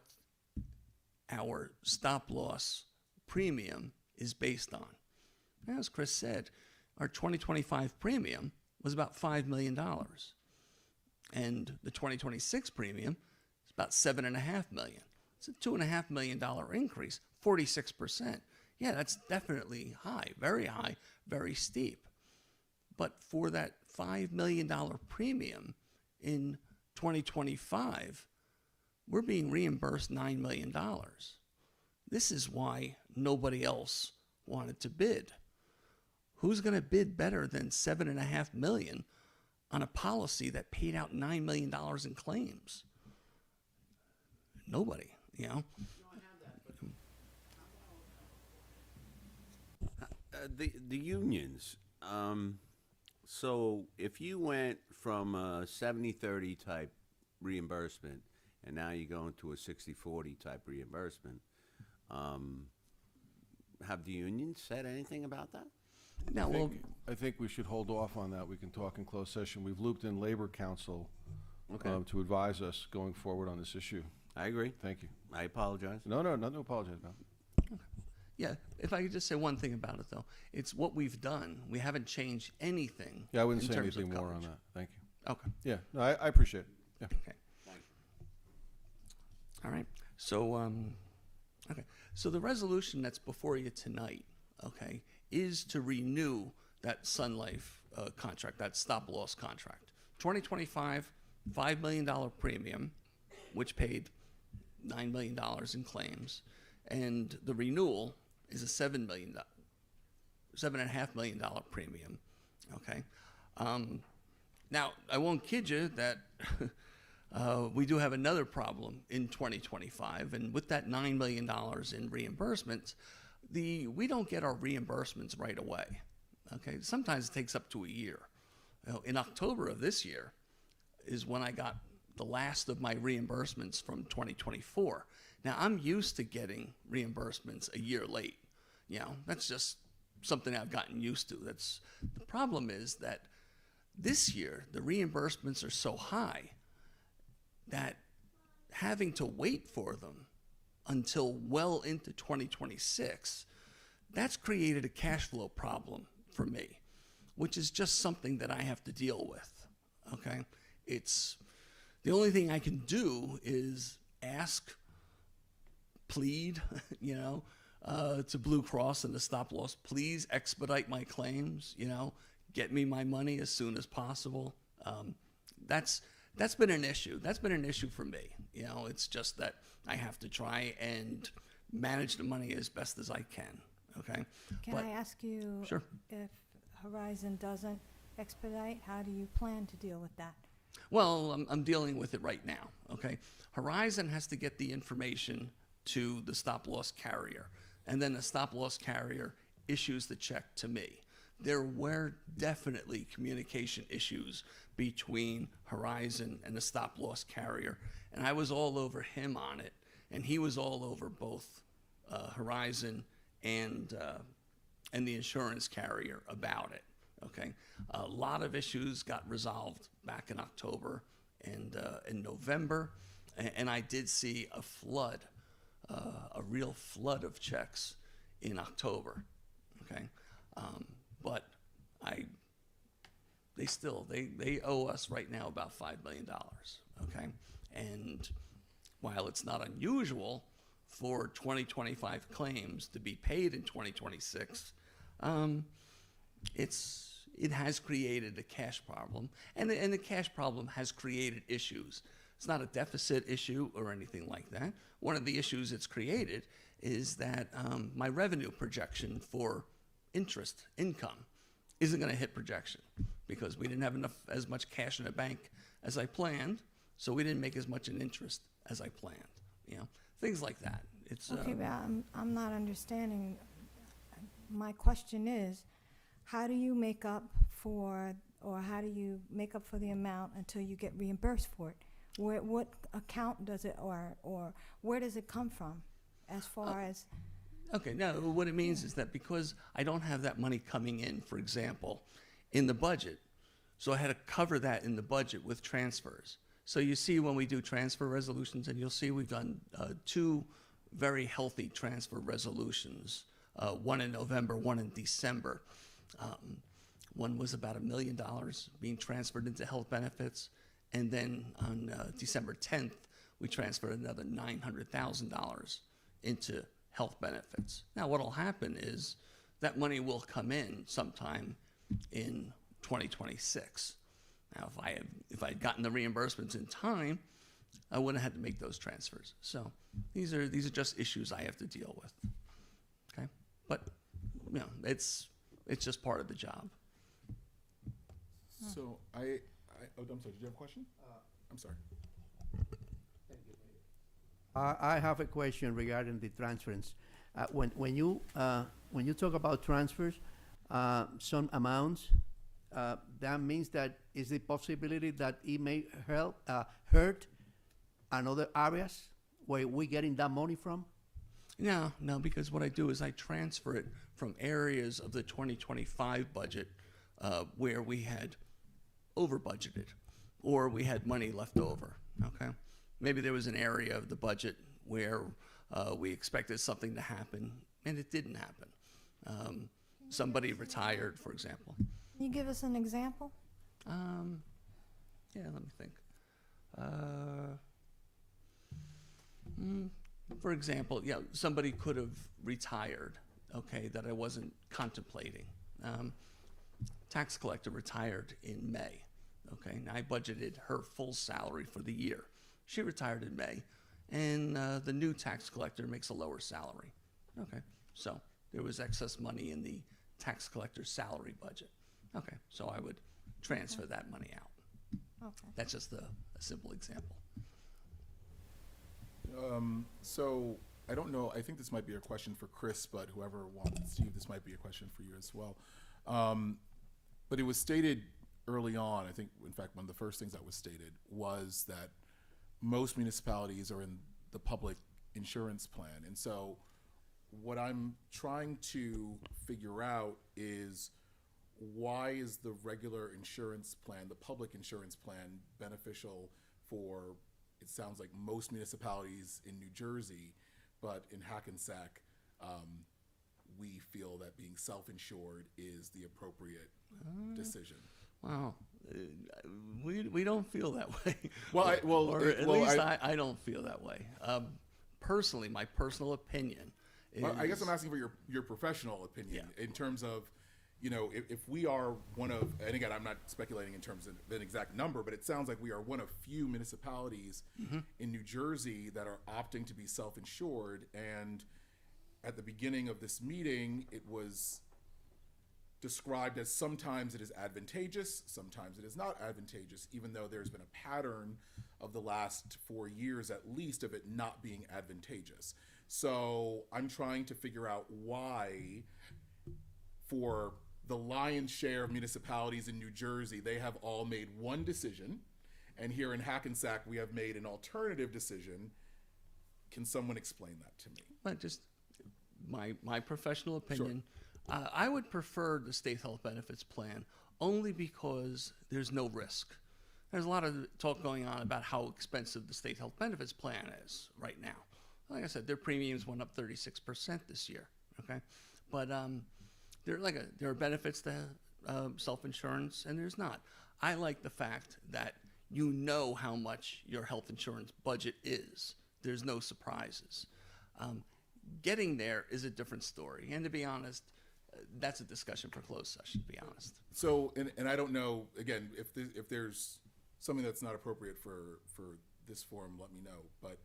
Speaker 5: our stop loss premium is based on. As Chris said, our 2025 premium was about $5 million. And the 2026 premium is about $7.5 million. It's a $2.5 million increase, 46%. Yeah, that's definitely high, very steep. But for that $5 million premium in 2025, we're being reimbursed $9 million. This is why nobody else wanted to bid. Who's going to bid better than $7.5 million on a policy that paid out $9 million in claims? Nobody, you know.
Speaker 1: The unions. So if you went from a 70-30 type reimbursement and now you're going to a 60-40 type reimbursement, have the unions said anything about that?
Speaker 5: No,
Speaker 4: I think we should hold off on that. We can talk in closed session. We've looped in Labor Council to advise us going forward on this issue.
Speaker 1: I agree.
Speaker 4: Thank you.
Speaker 1: I apologize.
Speaker 4: No, nothing to apologize about.
Speaker 5: yeah, if I could just say one thing about it, though. It's what we've done. We haven't changed anything.
Speaker 4: Yeah, I wouldn't
Speaker 5: in
Speaker 4: say
Speaker 5: terms of
Speaker 4: anything more on
Speaker 5: coverage.
Speaker 4: that. Thank you.
Speaker 5: Okay.
Speaker 4: Yeah, no, I appreciate it. Yeah.
Speaker 5: Okay. All right. So, okay. So the resolution that's before you tonight, okay, is to renew that Sun Life contract, that stop loss contract. 2025, $5 million premium, which paid $9 million in claims, and the renewal is a $7.5 million premium. Okay. Now I won't kid you that We do have another problem in 2025, and with that $9 million in reimbursements, we don't get our reimbursements right away. Okay, sometimes it takes up to a year. In October of this year is when I got the last of my reimbursements from 2024. Now, I'm used to getting reimbursements a year late. That's just something I've gotten used to. The problem is that this year, the reimbursements are so high that having to wait for them until well into 2026, that's created a cash flow problem for me, which is just something that I have to deal with, okay? It's the only thing I can do is ask, plead, to Blue Cross and the stop loss, please expedite my claims, get me my money as soon as possible. That's been an issue. That's been an issue for me. It's just that I have to try and manage the money as best as I can, okay?
Speaker 8: Can I ask you?
Speaker 5: Sure.
Speaker 8: If Horizon doesn't expedite, how do you plan to deal with that?
Speaker 5: Well, I'm dealing with it right now, okay? Horizon has to get the information to the stop-loss carrier, and then the stop-loss carrier issues the check to me. There were definitely communication issues between Horizon and the stop-loss carrier, and I was all over him on it, and he was all over both Horizon and the insurance carrier about it. Okay, a lot of issues got resolved back in October and in November, and I did see a flood, a real flood of checks in October. Okay, but they owe us right now about $5 million. Okay, and while it's not unusual for 2025 claims to be paid in 2026, it has created a cash problem, and the cash problem has created issues. It's not a deficit issue or anything like that. One of the issues it's created is that my revenue projection for interest income isn't going to hit projection because we didn't have as much cash in the bank as I planned, so we didn't make as much in interest as I planned. Things like that. It's
Speaker 8: Okay, but I'm not understanding. My question is, how do you make up for the amount until you get reimbursed for it? What account does it, or where does it come from, as far as?
Speaker 5: Okay, no, what it means is that because I don't have that money coming in, for example, in the budget, so I had to cover that in the budget with transfers. So you see when we do transfer resolutions, and you'll see we've done 2 very healthy transfer resolutions, one in November, one in December. One was about $1 million being transferred into health benefits, and then on December 10th, we transferred another $900,000 into health benefits. Now, what will happen is that money will come in sometime in 2026. Now, if I had gotten the reimbursements in time, I wouldn't have had to make those transfers. So these are just issues I have to deal with. Okay, but it's just part of the job.
Speaker 2: So I'm sorry, did you have a question? I'm sorry.
Speaker 9: I have a question regarding the transference. When you talk about transfers, some amounts, that means that is the possibility that it may hurt another areas where we're getting that money from?
Speaker 5: No, because what I do is I transfer it from areas of the 2025 budget where we had over budgeted or we had money left over, okay? Maybe there was an area of the budget where we expected something to happen and it didn't happen. Somebody retired, for example.
Speaker 8: Can you give us an example?
Speaker 5: Yeah, let me think. For example, somebody could have retired, okay, that I wasn't contemplating. Tax collector retired in May, okay, and I budgeted her full salary for the year. She retired in May, and the new tax collector makes a lower salary, okay, so there was excess money in the tax collector's salary budget. Okay, so I would transfer that money out.
Speaker 8: Okay.
Speaker 5: That's just a simple example.
Speaker 2: So I don't know. I think this might be a question for Chris, but whoever wants, Steve, this might be a question for you as well. But it was stated early on, I think, in fact, one of the first things that was stated was that most municipalities are in the public insurance plan. And so what I'm trying to figure out is, why is the regular insurance plan, the public insurance plan, beneficial for, it sounds like, most municipalities in New Jersey, but in Hackensack, we feel that being self-insured is the appropriate decision.
Speaker 5: Wow. We don't feel that way.
Speaker 2: Well,
Speaker 5: or at least I don't feel that way. Personally, my personal opinion is...
Speaker 2: Well, I guess I'm asking for your professional opinion in terms of, if we are one of, and again, I'm not speculating in terms of an exact number, but it sounds like we are one of few municipalities in New Jersey that are opting to be self-insured. And at the beginning of this meeting, it was described as sometimes it is advantageous, sometimes it is not advantageous, even though there's been a pattern of the last 4 years at least of it not being advantageous. So I'm trying to figure out why, for the lion's share of municipalities in New Jersey, they have all made one decision, and here in Hackensack we have made an alternative decision. Can someone explain that to me?
Speaker 5: But just my professional opinion, I would prefer the state health benefits plan only because there's no risk. There's a lot of talk going on about how expensive the state health benefits plan is right now. Like I said, their premiums went up 36% this year. Okay, but there are benefits to self-insurance, and there's not. I like the fact that you know how much your health insurance budget is. There's no surprises. Getting there is a different story, and to be honest, that's a discussion for closed session, to be honest.
Speaker 2: So, and I don't know, again, if there's something that's not appropriate for this forum, let me know. But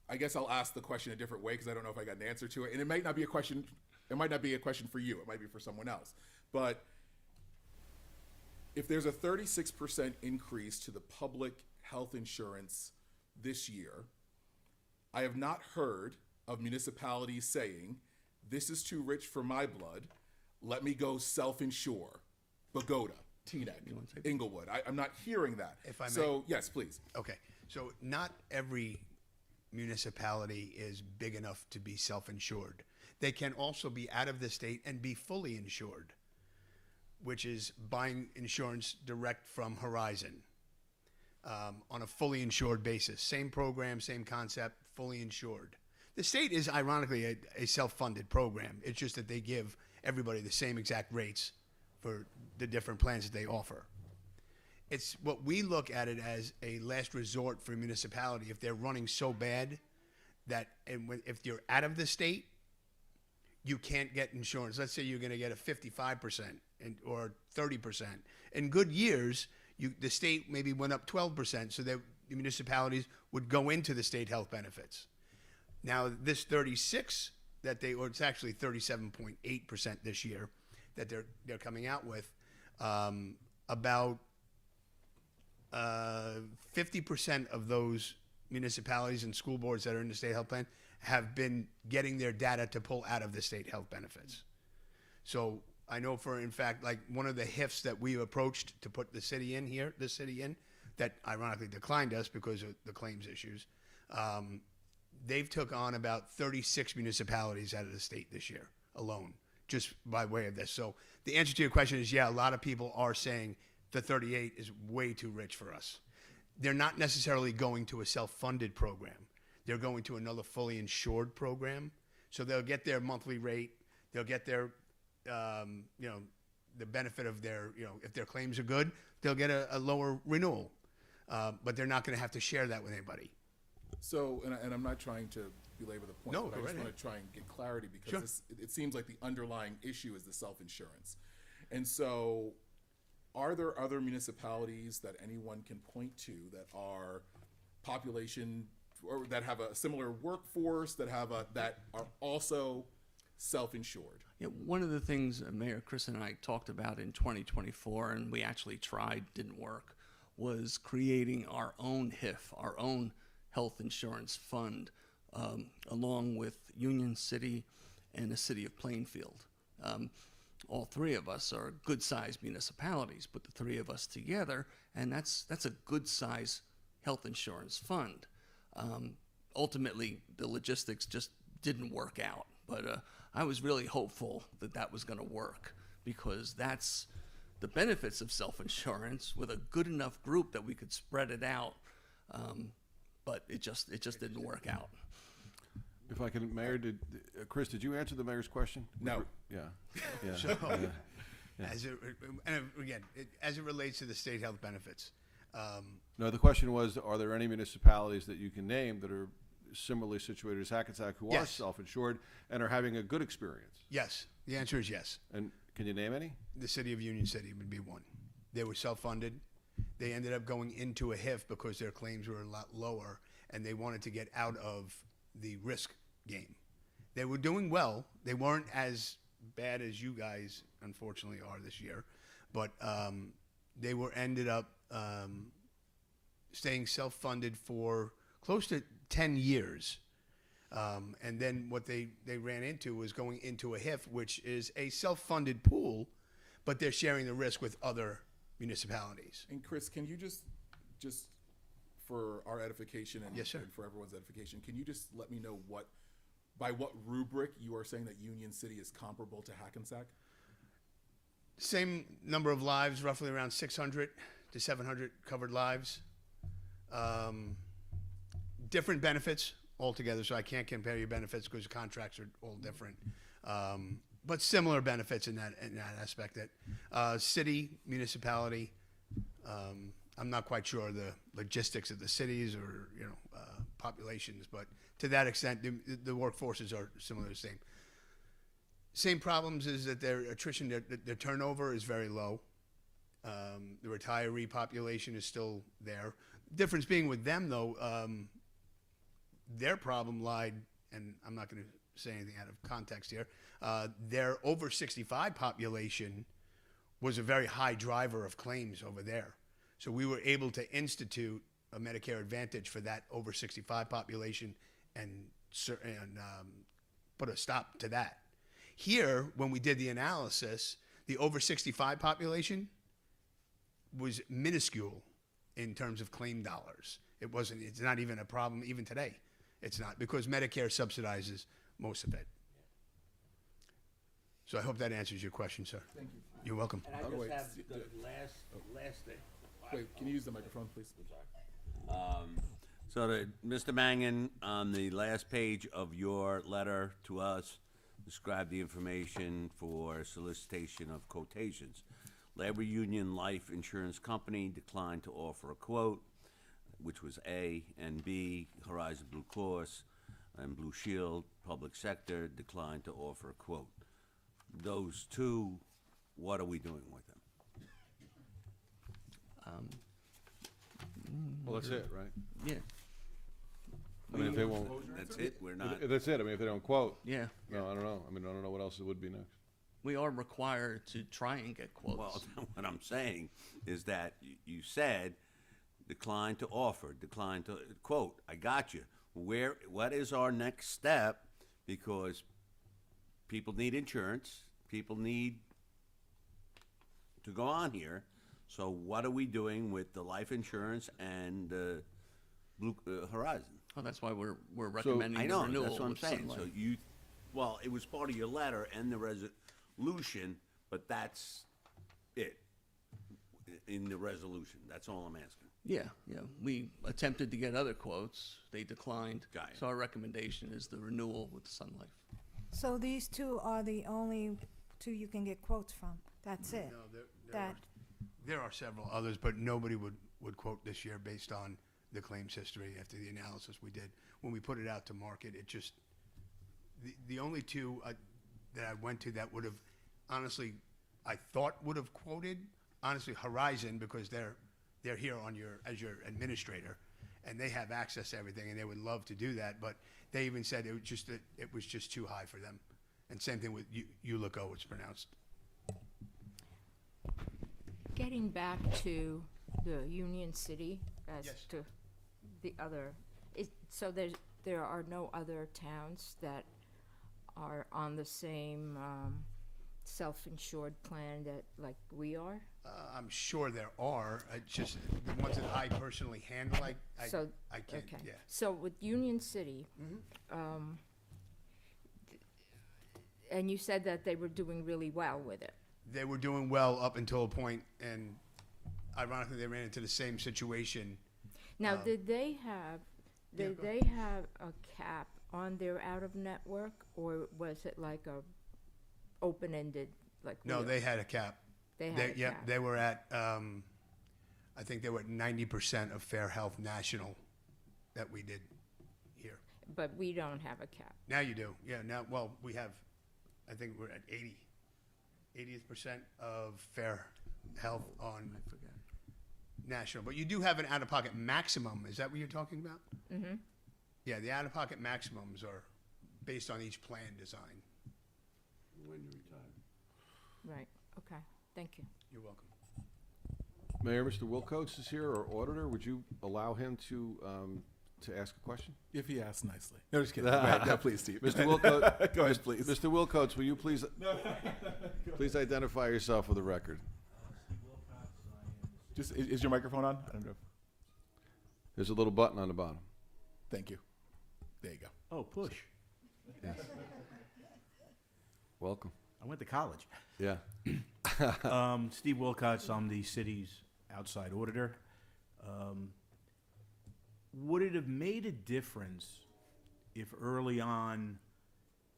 Speaker 2: I guess I'll ask the question a different way, because I don't know if I got an answer to it. And it might not be a question, for you, it might be for someone else. But if there's a 36% increase to the public health insurance this year, I have not heard of municipalities saying, this is too rich for my blood, let me go self-insure Bogota, Teaneck, Inglewood. I'm not hearing that.
Speaker 7: If I may.
Speaker 2: So, yes, please.
Speaker 7: Okay, so not every municipality is big enough to be self-insured. They can also be out of the state and be fully insured, which is buying insurance direct from Horizon on a fully insured basis. Same program, same concept, fully insured. The state is ironically a self-funded program. It's just that they give everybody the same exact rates for the different plans that they offer. It's what we look at it as a last resort for a municipality if they're running so bad that, if you're out of the state, you can't get insurance. Let's say you're going to get a 55% or 30%. In good years, the state maybe went up 12%, so that the municipalities would go into the state health benefits. Now, this 36 or it's actually 37.8% this year that they're coming out with, about 50% of those municipalities and school boards that are in the state health plan have been getting their data to pull out of the state health benefits. So I know in fact, like one of the HIFs that we approached to put the city in, that ironically declined us because of the claims issues, they've took on about 36 municipalities out of the state this year alone, just by way of this. So the answer to your question is, yeah, a lot of people are saying the 38 is way too rich for us. They're not necessarily going to a self-funded program. They're going to another fully insured program. So they'll get their monthly rate. They'll get their, the benefit of their, if their claims are good, they'll get a lower renewal. But they're not going to have to share that with anybody.
Speaker 2: So, and I'm not trying to belabor the point,
Speaker 7: No,
Speaker 2: but
Speaker 7: go
Speaker 2: I just
Speaker 7: right
Speaker 2: want to try and get clarity, because
Speaker 7: Sure.
Speaker 2: it seems like the underlying issue is the self-insurance. And so, are there other municipalities that anyone can point to that are population, or that have a similar workforce, that are also self-insured?
Speaker 5: Yeah, one of the things Mayor Chris and I talked about in 2024, and we actually tried, didn't work, was creating our own HIF, our own health insurance fund, along with Union City and the city of Plainfield. All three of us are good-sized municipalities, put the three of us together, and that's a good-sized health insurance fund. Ultimately, the logistics just didn't work out, but I was really hopeful that that was going to work, because that's the benefits of self-insurance with a good enough group that we could spread it out, but it just didn't work out.
Speaker 4: If I can, Mayor, Chris, did you answer the mayor's question?
Speaker 2: No.
Speaker 4: Yeah. Yeah.
Speaker 7: So,
Speaker 4: Yeah.
Speaker 7: as it relates to the state health benefits,
Speaker 4: No, the question was, are there any municipalities that you can name that are similarly situated as Hackensack who are
Speaker 7: Yes.
Speaker 4: self-insured and are having a good experience?
Speaker 7: yes, the answer is yes.
Speaker 4: And can you name any?
Speaker 7: The city of Union City would be one. They were self-funded. They ended up going into a HIF because their claims were a lot lower, and they wanted to get out of the risk game. They were doing well. They weren't as bad as you guys, unfortunately, are this year, but they were ended up staying self-funded for close to 10 years. And then what they ran into was going into a HIF, which is a self-funded pool, but they're sharing the risk with other municipalities.
Speaker 2: And Chris, can you just for our edification and,
Speaker 7: Yes, sir.
Speaker 2: and for everyone's edification, can you just let me know by what rubric you are saying that Union City is comparable to Hackensack?
Speaker 7: Same number of lives, roughly around 600 to 700 covered lives. Different benefits altogether, so I can't compare your benefits because the contracts are all different. But similar benefits in that aspect. That city, municipality. I'm not quite sure the logistics of the cities or populations, but to that extent, the workforces are similar, the same. Same problems is that their attrition, their turnover is very low. The retiree population is still there. Difference being with them, though, their problem lied, and I'm not going to say anything out of context here, their over 65 population was a very high driver of claims over there. So we were able to institute a Medicare Advantage for that over 65 population and put a stop to that. Here, when we did the analysis, the over 65 population was minuscule in terms of claim dollars. It's not even a problem even today. It's not, because Medicare subsidizes most of it. So I hope that answers your question, sir.
Speaker 2: Thank you.
Speaker 7: You're welcome.
Speaker 1: And I
Speaker 2: Oh,
Speaker 1: just
Speaker 2: wait,
Speaker 1: have
Speaker 2: s-
Speaker 1: the last thing.
Speaker 2: Wait, can you use the microphone, please?
Speaker 1: So Mr. Mangan, on the last page of your letter to us, described the information for solicitation of quotations. Labor Union Life Insurance Company declined to offer a quote, which was A, and B, Horizon Blue Cross and Blue Shield Public Sector declined to offer a quote. Those two, what are we doing with them?
Speaker 4: Well, that's it, right?
Speaker 5: Yeah,
Speaker 4: I mean, if they won't,
Speaker 1: That's it, we're not,
Speaker 4: that's it. I mean, if they don't quote,
Speaker 5: yeah.
Speaker 4: no, I don't know. I mean, I don't know what else it would be next.
Speaker 5: We are required to try and get quotes.
Speaker 1: well, what I'm saying is that you said decline to offer, decline to quote. I got you. What is our next step? Because people need insurance, people need to go on here. So what are we doing with the life insurance and Blue Horizon?
Speaker 5: Oh, that's why we're recommending
Speaker 1: I
Speaker 5: the
Speaker 1: know,
Speaker 5: renewal
Speaker 1: that's what I'm
Speaker 5: with
Speaker 1: saying.
Speaker 5: Sun
Speaker 1: So
Speaker 5: Life.
Speaker 1: it was part of your letter and the resolution, but that's it in the resolution. That's all I'm asking.
Speaker 5: Yeah. We attempted to get other quotes. They declined.
Speaker 1: Got it.
Speaker 5: So our recommendation is the renewal with Sun Life.
Speaker 8: So these two are the only two you can get quotes from? That's it?
Speaker 7: There are several others, but nobody would quote this year based on the claims history after the analysis we did. When we put it out to market, it just, the only two that I went to that would have, honestly, I thought would have quoted, honestly, Horizon, because they're here as your administrator, and they have access to everything, and they would love to do that, but they even said it was just too high for them. And same thing with Ulico, it's pronounced.
Speaker 6: Getting back to the Union City as
Speaker 7: Yes.
Speaker 6: to the other, so there are no other towns that are on the same self-insured plan that, like we are?
Speaker 7: I'm sure there are, it's just the ones that I personally handle,
Speaker 6: So,
Speaker 7: I can't,
Speaker 6: okay.
Speaker 7: yeah.
Speaker 6: So with Union City, and you said that they were doing really well with it.
Speaker 7: They were doing well up until a point, and ironically, they ran into the same situation.
Speaker 6: Now,
Speaker 7: Um,
Speaker 6: did they have a cap on their out-of-network, or was it like a open-ended, like?
Speaker 7: No,
Speaker 6: we are?
Speaker 7: they had a cap.
Speaker 6: They had a
Speaker 7: Yep,
Speaker 6: cap.
Speaker 7: they were at, I think they were at 90% of Fair Health National that we did here.
Speaker 6: But we don't have a cap.
Speaker 7: Now you do, yeah, now, well, we have, I think we're at 80th percent of Fair Health on national. But you do have an out-of-pocket maximum, is that what you're talking about?
Speaker 6: Mm-hmm.
Speaker 7: Yeah, the out-of-pocket maximums are based on each plan design.
Speaker 1: When you retire.
Speaker 6: Right, okay, thank you.
Speaker 7: You're welcome.
Speaker 4: Mayor, Mr. Wilcox is here, our auditor. Would you allow him to ask a question?
Speaker 2: If he asks nicely. No, just kidding. Go ahead. No, please, Steve.
Speaker 4: Mr. Wilcox,
Speaker 2: Go ahead, please.
Speaker 4: Mr. Wilcox, will you please, please identify yourself for the record?
Speaker 2: Just, is your microphone on? I don't know.
Speaker 4: There's a little button on the bottom.
Speaker 2: Thank you. There you go.
Speaker 10: Oh, push.
Speaker 4: Yes. Welcome.
Speaker 10: I went to college.
Speaker 4: Yeah.
Speaker 10: Steve Wilcox, I'm the city's outside auditor. Would it have made a difference if early on,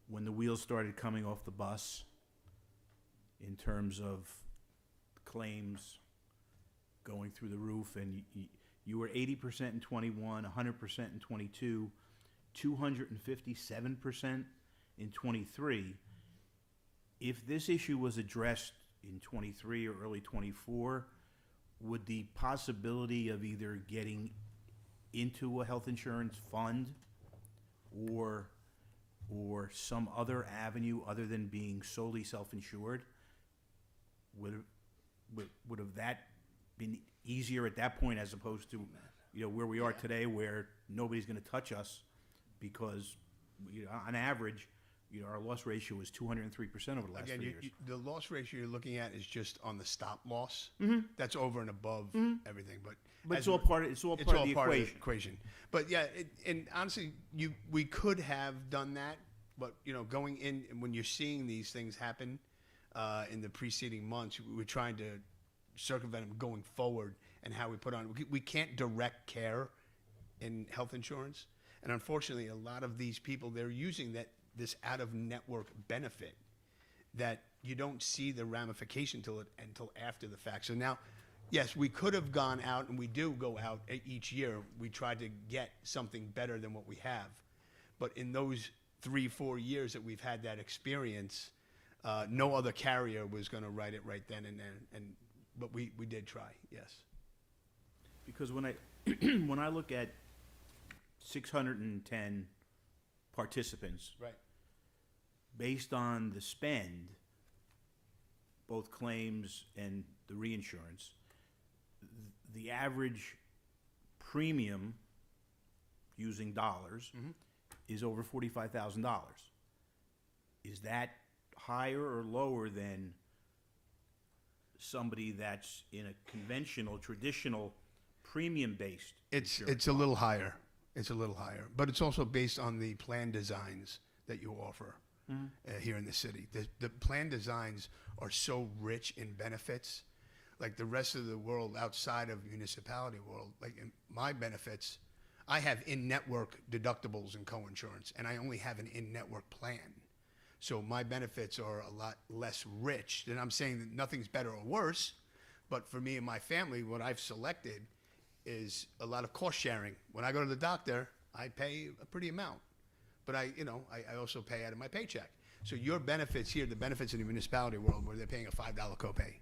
Speaker 10: when the wheels started coming off the bus, in terms of claims going through the roof, and you were 80% in 21, 100% in 22, 257% in 23, if this issue was addressed in 23 or early 24, would the possibility of either getting into a health insurance fund or some other avenue other than being solely self-insured, would have that been easier at that point, as opposed to, where we are today, where nobody's going to touch us because, on average, our loss ratio is 203% over the last 3 years.
Speaker 7: The loss ratio you're looking at is just on the stop loss.
Speaker 10: Mm-hmm.
Speaker 7: That's over and above everything, but
Speaker 10: But
Speaker 7: as
Speaker 10: it's all
Speaker 7: we're-
Speaker 10: part of, the equation.
Speaker 7: But yeah, and honestly, we could have done that, but going in and when you're seeing these things happen in the preceding months, we're trying to circumvent them going forward, and how we put on. We can't direct care in health insurance, and unfortunately, a lot of these people, they're using this out-of-network benefit that you don't see the ramification until after the fact. So now, yes, we could have gone out, and we do go out each year. We try to get something better than what we have. But in those 3-4 years that we've had that experience, no other carrier was going to write it right then and there. But we did try, yes.
Speaker 10: Because when I look at 610 participants,
Speaker 7: Right.
Speaker 10: based on the spend, both claims and the reinsurance, the average premium, using dollars, is over $45,000. Is that higher or lower than somebody that's in a conventional, traditional, premium-based insurance?
Speaker 7: It's a little higher. It's a little higher, but it's also based on the plan designs that you offer here in the city. The plan designs are so rich in benefits, like the rest of the world outside of municipality world. Like in my benefits, I have in-network deductibles and co-insurance, and I only have an in-network plan. So my benefits are a lot less rich. And I'm saying that nothing's better or worse, but for me and my family, what I've selected is a lot of cost sharing. When I go to the doctor, I pay a pretty amount, but I also pay out of my paycheck. So your benefits here, the benefits in the municipality world, where they're paying a $5 copay,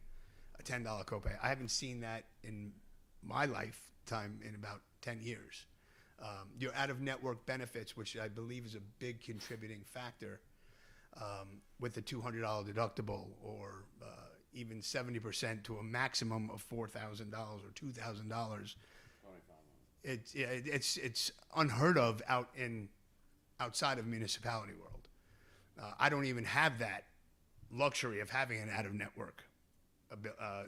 Speaker 7: a $10 copay. I haven't seen that in my lifetime in about 10 years. Your out-of-network benefits, which I believe is a big contributing factor, with the $200 deductible, or even 70% to a maximum of $4,000 or $2,000. It's unheard of outside of municipality world. I don't even have that luxury of having an out-of-network,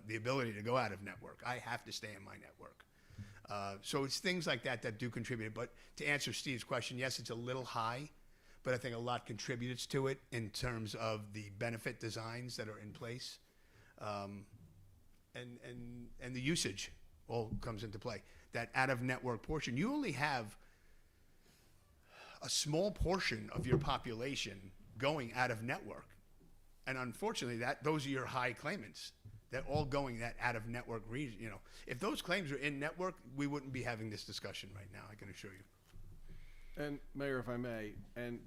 Speaker 7: the ability to go out of network. I have to stay in my network. So it's things like that that do contribute. But to answer Steve's question, yes, it's a little high, but I think a lot contributes to it in terms of the benefit designs that are in place, and the usage all comes into play. That out-of-network portion, you only have a small portion of your population going out of network. And unfortunately, those are your high claimants. They're all going that out-of-network region. You know, if those claims are in network, we wouldn't be having this discussion right now, I can assure you.
Speaker 4: And Mayor, if I may, and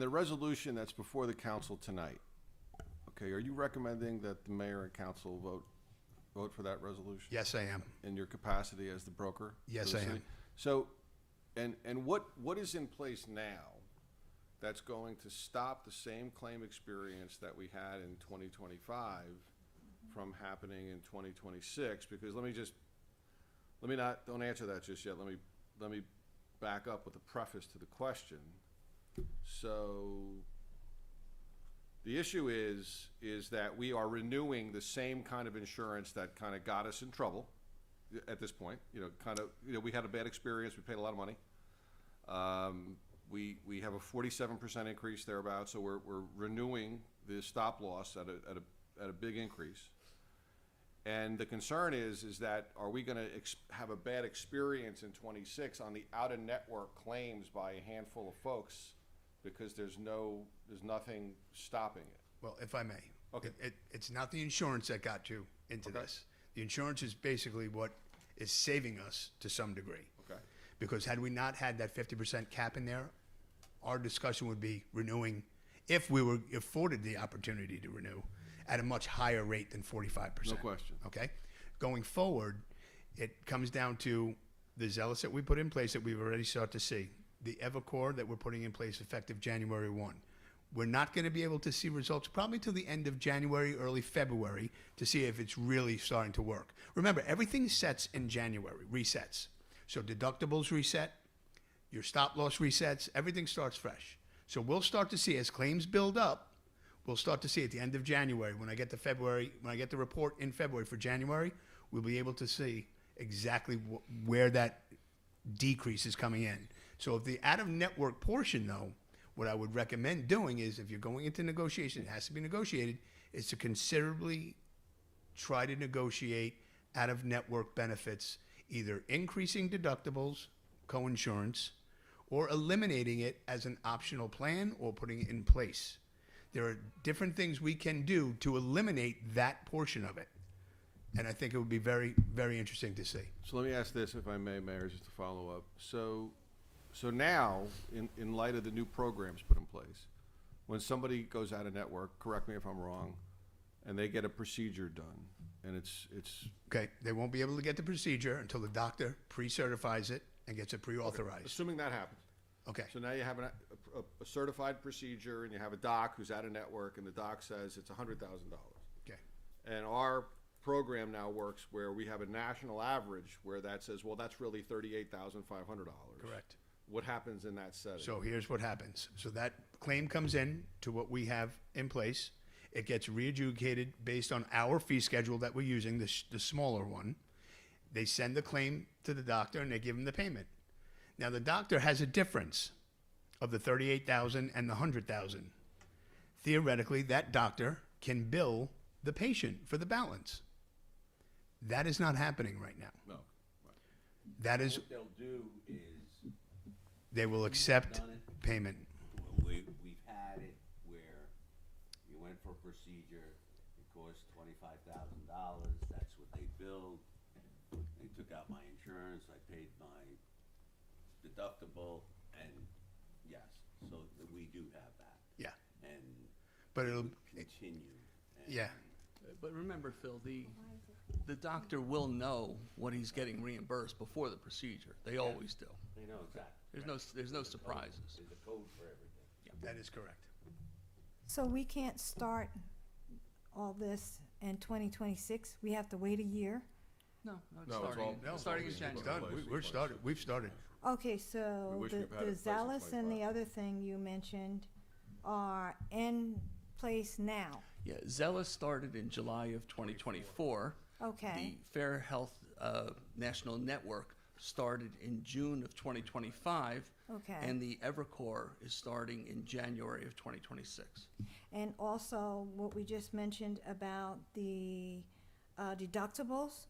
Speaker 4: the resolution that's before the council tonight, okay, are you recommending that the mayor and council vote for that resolution?
Speaker 7: Yes, I am.
Speaker 4: In your capacity as the broker?
Speaker 7: Yes,
Speaker 4: for the
Speaker 7: I am.
Speaker 4: city? So, and what is in place now that's going to stop the same claim experience that we had in 2025 from happening in 2026? Because don't answer that just yet. Let me back up with a preface to the question. So the issue is that we are renewing the same kind of insurance that kind of got us in trouble at this point. We had a bad experience. We paid a lot of money. We have a 47% increase thereabouts. So we're renewing the stop loss at a big increase. And the concern is that are we going to have a bad experience in 26 on the out-of-network claims by a handful of folks because there's nothing stopping it?
Speaker 7: Well, if I may.
Speaker 4: Okay.
Speaker 7: It's not the insurance that got you into
Speaker 4: Okay.
Speaker 7: this. The insurance is basically what is saving us to some degree.
Speaker 4: Okay.
Speaker 7: Because had we not had that 50% cap in there, our discussion would be renewing, if we were afforded the opportunity to renew, at a much higher rate than 45%.
Speaker 4: No question.
Speaker 7: Okay? Going forward, it comes down to the zealots that we put in place that we've already started to see, the Evercore that we're putting in place effective January 1. We're not going to be able to see results probably till the end of January, early February, to see if it's really starting to work. Remember, everything sets in January, resets. So deductibles reset, your stop loss resets, everything starts fresh. So we'll start to see, as claims build up, we'll start to see at the end of January, when I get the report in February for January, we'll be able to see exactly where that decrease is coming in. So if the out-of-network portion, though, what I would recommend doing is, if you're going into negotiation, it has to be negotiated, is to considerably try to negotiate out-of-network benefits, either increasing deductibles, co-insurance, or eliminating it as an optional plan or putting it in place. There are different things we can do to eliminate that portion of it. And I think it would be very, very interesting to see.
Speaker 4: So let me ask this, if I may, Mayor, just to follow up. So now, in light of the new programs put in place, when somebody goes out of network, correct me if I'm wrong, and they get a procedure done, and it's
Speaker 7: Okay, they won't be able to get the procedure until the doctor pre-certifies it and gets it pre-authorized.
Speaker 4: assuming that happens.
Speaker 7: Okay,
Speaker 4: So now you have a certified procedure, and you have a doc who's out of network, and the doc says it's $100,000.
Speaker 7: okay,
Speaker 4: And our program now works where we have a national average where that says, well, that's really $38,500.
Speaker 7: correct.
Speaker 4: What happens in that setting?
Speaker 7: So here's what happens. So that claim comes in to what we have in place. It gets re-adjudicated based on our fee schedule that we're using, the smaller one. They send the claim to the doctor and they give him the payment. Now the doctor has a difference of the $38,000 and the $100,000. Theoretically, that doctor can bill the patient for the balance. That is not happening right now.
Speaker 4: No.
Speaker 7: That is,
Speaker 1: What they'll do is,
Speaker 7: they will accept
Speaker 1: Done it.
Speaker 7: payment.
Speaker 1: we've had it where you went for a procedure, it cost $25,000, that's what they billed. They took out my insurance, I paid my deductible, and yes, so we do have that.
Speaker 7: Yeah,
Speaker 1: And
Speaker 7: but
Speaker 1: it
Speaker 7: it'll,
Speaker 1: would continue. And
Speaker 7: yeah.
Speaker 5: But remember, Phil, the doctor will know what he's getting reimbursed before the procedure. They always do.
Speaker 1: They know exactly.
Speaker 5: There's no surprises.
Speaker 1: There's a code for everything.
Speaker 7: That is correct.
Speaker 8: So we can't start all this in 2026? We have to wait a year?
Speaker 5: No, it's
Speaker 4: No, it's
Speaker 5: starting,
Speaker 4: all-
Speaker 5: starting in
Speaker 4: it's
Speaker 5: January.
Speaker 7: Done. We're started. We've started.
Speaker 8: Okay, so
Speaker 4: wish
Speaker 8: the,
Speaker 4: we'd had it
Speaker 8: the
Speaker 4: in place in
Speaker 8: Zealous and the
Speaker 4: 25.
Speaker 8: other thing you mentioned are in place now?
Speaker 5: Yeah, Zealous started in July of 2024.
Speaker 8: Okay.
Speaker 5: The Fair Health National Network started in June of 2025.
Speaker 8: Okay.
Speaker 5: And the Evercore is starting in January of 2026.
Speaker 8: And also, what we just mentioned about the deductibles,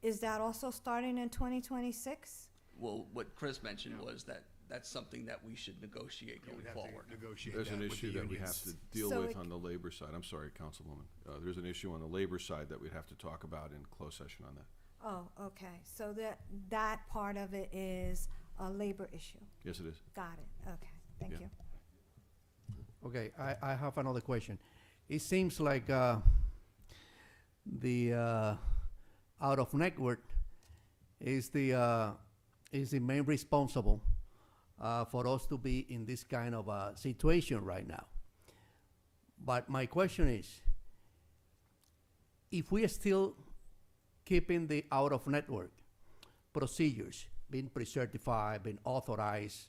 Speaker 8: is that also starting in 2026?
Speaker 5: Well, what Chris mentioned was that that's something that we should negotiate going
Speaker 7: We'd have
Speaker 5: forward.
Speaker 7: to negotiate
Speaker 4: There's
Speaker 7: that
Speaker 4: an
Speaker 7: with
Speaker 4: issue
Speaker 7: the
Speaker 4: that we
Speaker 7: unions.
Speaker 4: have to deal
Speaker 8: So
Speaker 4: with
Speaker 8: it-
Speaker 4: on the labor side. I'm sorry, Councilwoman. There's an issue on the labor side that we'd have to talk about in closed session on that.
Speaker 8: Oh, okay. So that part of it is a labor issue.
Speaker 4: Yes, it is.
Speaker 8: Got it. Okay. Thank
Speaker 4: Yeah.
Speaker 8: you.
Speaker 9: Okay, I have another question. It seems like the out of network is the main responsible for us to be in this kind of a situation right now. But my question is, if we are still keeping the out of network procedures being pre-certified, being authorized,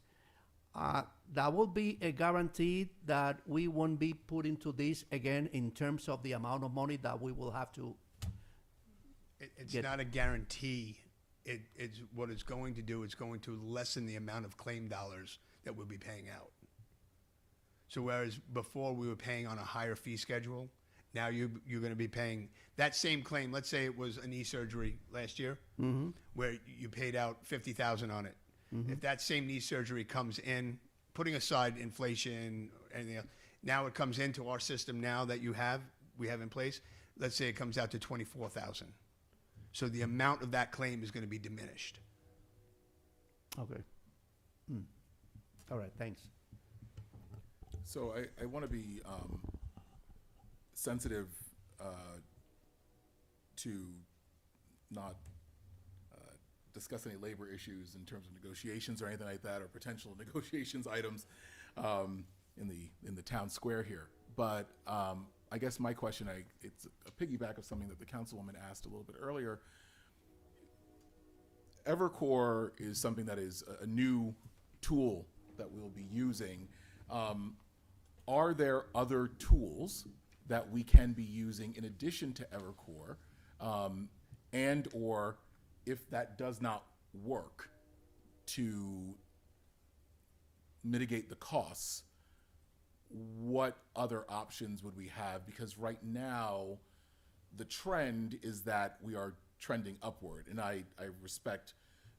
Speaker 9: that will be a guarantee that we won't be put into this again in terms of the amount of money that we will have to.
Speaker 7: It's
Speaker 9: Get-
Speaker 7: not a guarantee. It's what it's going to do. It's going to lessen the amount of claim dollars that we'll be paying out. So whereas before we were paying on a higher fee schedule, now you're going to be paying that same claim. Let's say it was a knee surgery last year, where you paid out $50,000 on it. If that same knee surgery comes in, putting aside inflation or anything else, now it comes into our system now that we have in place. Let's say it comes out to $24,000. So the amount of that claim is going to be diminished.
Speaker 9: Okay. All right, thanks.
Speaker 2: So I want to be sensitive to not discuss any labor issues in terms of negotiations or anything like that, or potential negotiations items in the town square here. But I guess my question, it's a piggyback of something that the councilwoman asked a little bit earlier. Evercore is something that is a new tool that we'll be using. Are there other tools that we can be using in addition to Evercore, and or if that does not work, to mitigate the costs, what other options would we have? Because right now, the trend is that we are trending upward. And I respect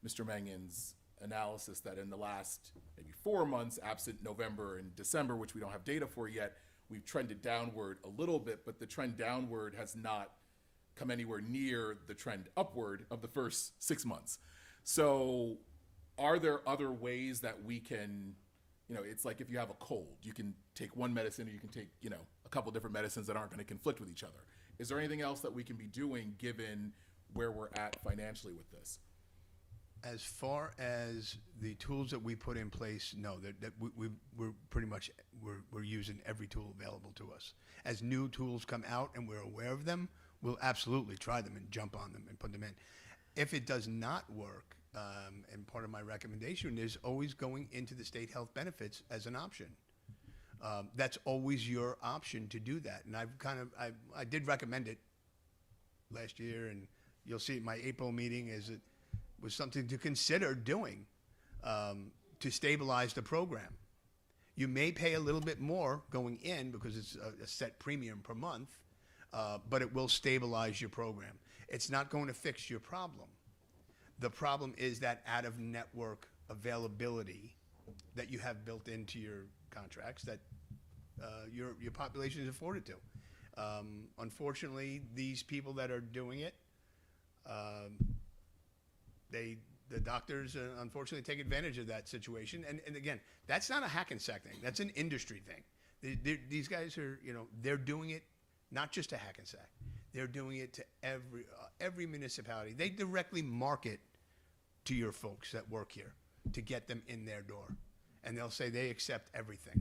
Speaker 2: Mr. Mangan's analysis that in the last maybe 4 months, absent November and December, which we don't have data for yet, we've trended downward a little bit, but the trend downward has not come anywhere near the trend upward of the first 6 months. So are there other ways that we can, it's like if you have a cold, you can take one medicine or you can take, a couple different medicines that aren't going to conflict with each other. Is there anything else that we can be doing given where we're at financially with this?
Speaker 7: As far as the tools that we put in place, no, that we're pretty much, we're using every tool available to us. As new tools come out and we're aware of them, we'll absolutely try them and jump on them and put them in. If it does not work, and part of my recommendation is always going into the state health benefits as an option. That's always your option to do that. And I did recommend it last year, and you'll see at my April meeting is it was something to consider doing to stabilize the program. You may pay a little bit more going in because it's a set premium per month, but it will stabilize your program. It's not going to fix your problem. The problem is that out-of-network availability that you have built into your contracts that your population is afforded to. Unfortunately, these people that are doing it, the doctors unfortunately take advantage of that situation. And again, that's not a Hackensack thing. That's an industry thing. These guys are, they're doing it not just to Hackensack. They're doing it to every municipality. They directly market to your folks that work here to get them in their door. And they'll say they accept everything.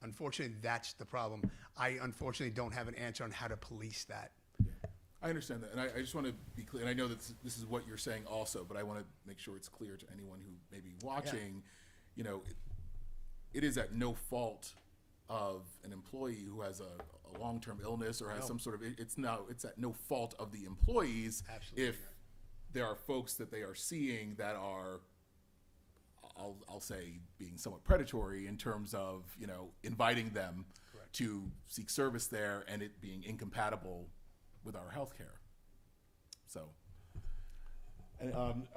Speaker 7: Unfortunately, that's the problem. I unfortunately don't have an answer on how to police that.
Speaker 2: I understand that, and I just want to be clear, and I know that this is what you're saying also, but I want to make sure it's clear to anyone who may be watching, you know, it is at no fault of an employee who has a long-term illness or has some sort of, it's at no fault of the employees.
Speaker 7: Absolutely
Speaker 2: if there are folks that they are seeing that are, I'll say, being somewhat predatory in terms of, you know, inviting them to seek service there and it being incompatible with our healthcare. So, and,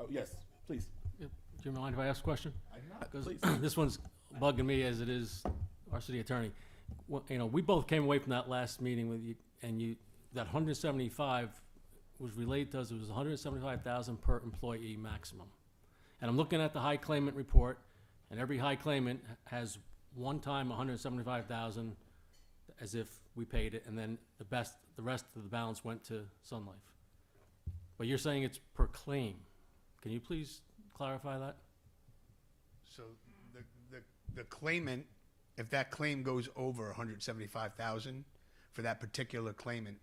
Speaker 2: yes, please.
Speaker 11: Do you mind if I ask a question?
Speaker 2: I'm not,
Speaker 11: 'Cause
Speaker 2: please.
Speaker 11: this one's bugging me as it is our city attorney. Well, you know, we both came away from that last meeting with you, and that 175 was relayed to us. It was 175,000 per employee maximum. And I'm looking at the high claimant report, and every high claimant has one time 175,000 as if we paid it, and then the rest of the balance went to Sun Life. But you're saying it's per claim. Can you please clarify that?
Speaker 7: So the claimant, if that claim goes over 175,000 for that particular claimant,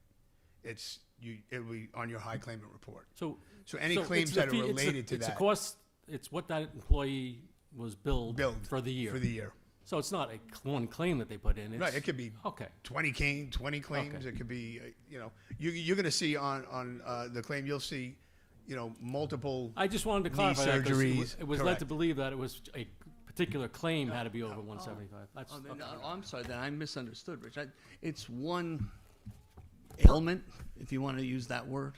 Speaker 7: it'll be on your high claimant report. So any claims
Speaker 11: it's
Speaker 7: that are
Speaker 11: the fee-
Speaker 7: related to
Speaker 11: it's
Speaker 7: that.
Speaker 11: a cost. It's what that employee was billed for the year.
Speaker 7: For the year.
Speaker 11: So it's not one claim that they put in. It's,
Speaker 7: Right, it could be
Speaker 11: okay.
Speaker 7: 20 claims.
Speaker 11: Okay.
Speaker 7: It could be, you know, you're going to see on the claim, you'll see, you know, multiple.
Speaker 11: I just wanted to
Speaker 7: knee
Speaker 11: clarify that 'cause
Speaker 7: surgeries.
Speaker 11: it was led
Speaker 7: Correct.
Speaker 11: to believe that it was a particular claim had to be over 175. That's
Speaker 5: Oh, then,
Speaker 11: okay.
Speaker 5: I'm sorry, then I misunderstood, Rich. It's one ailment, if you want to use that word.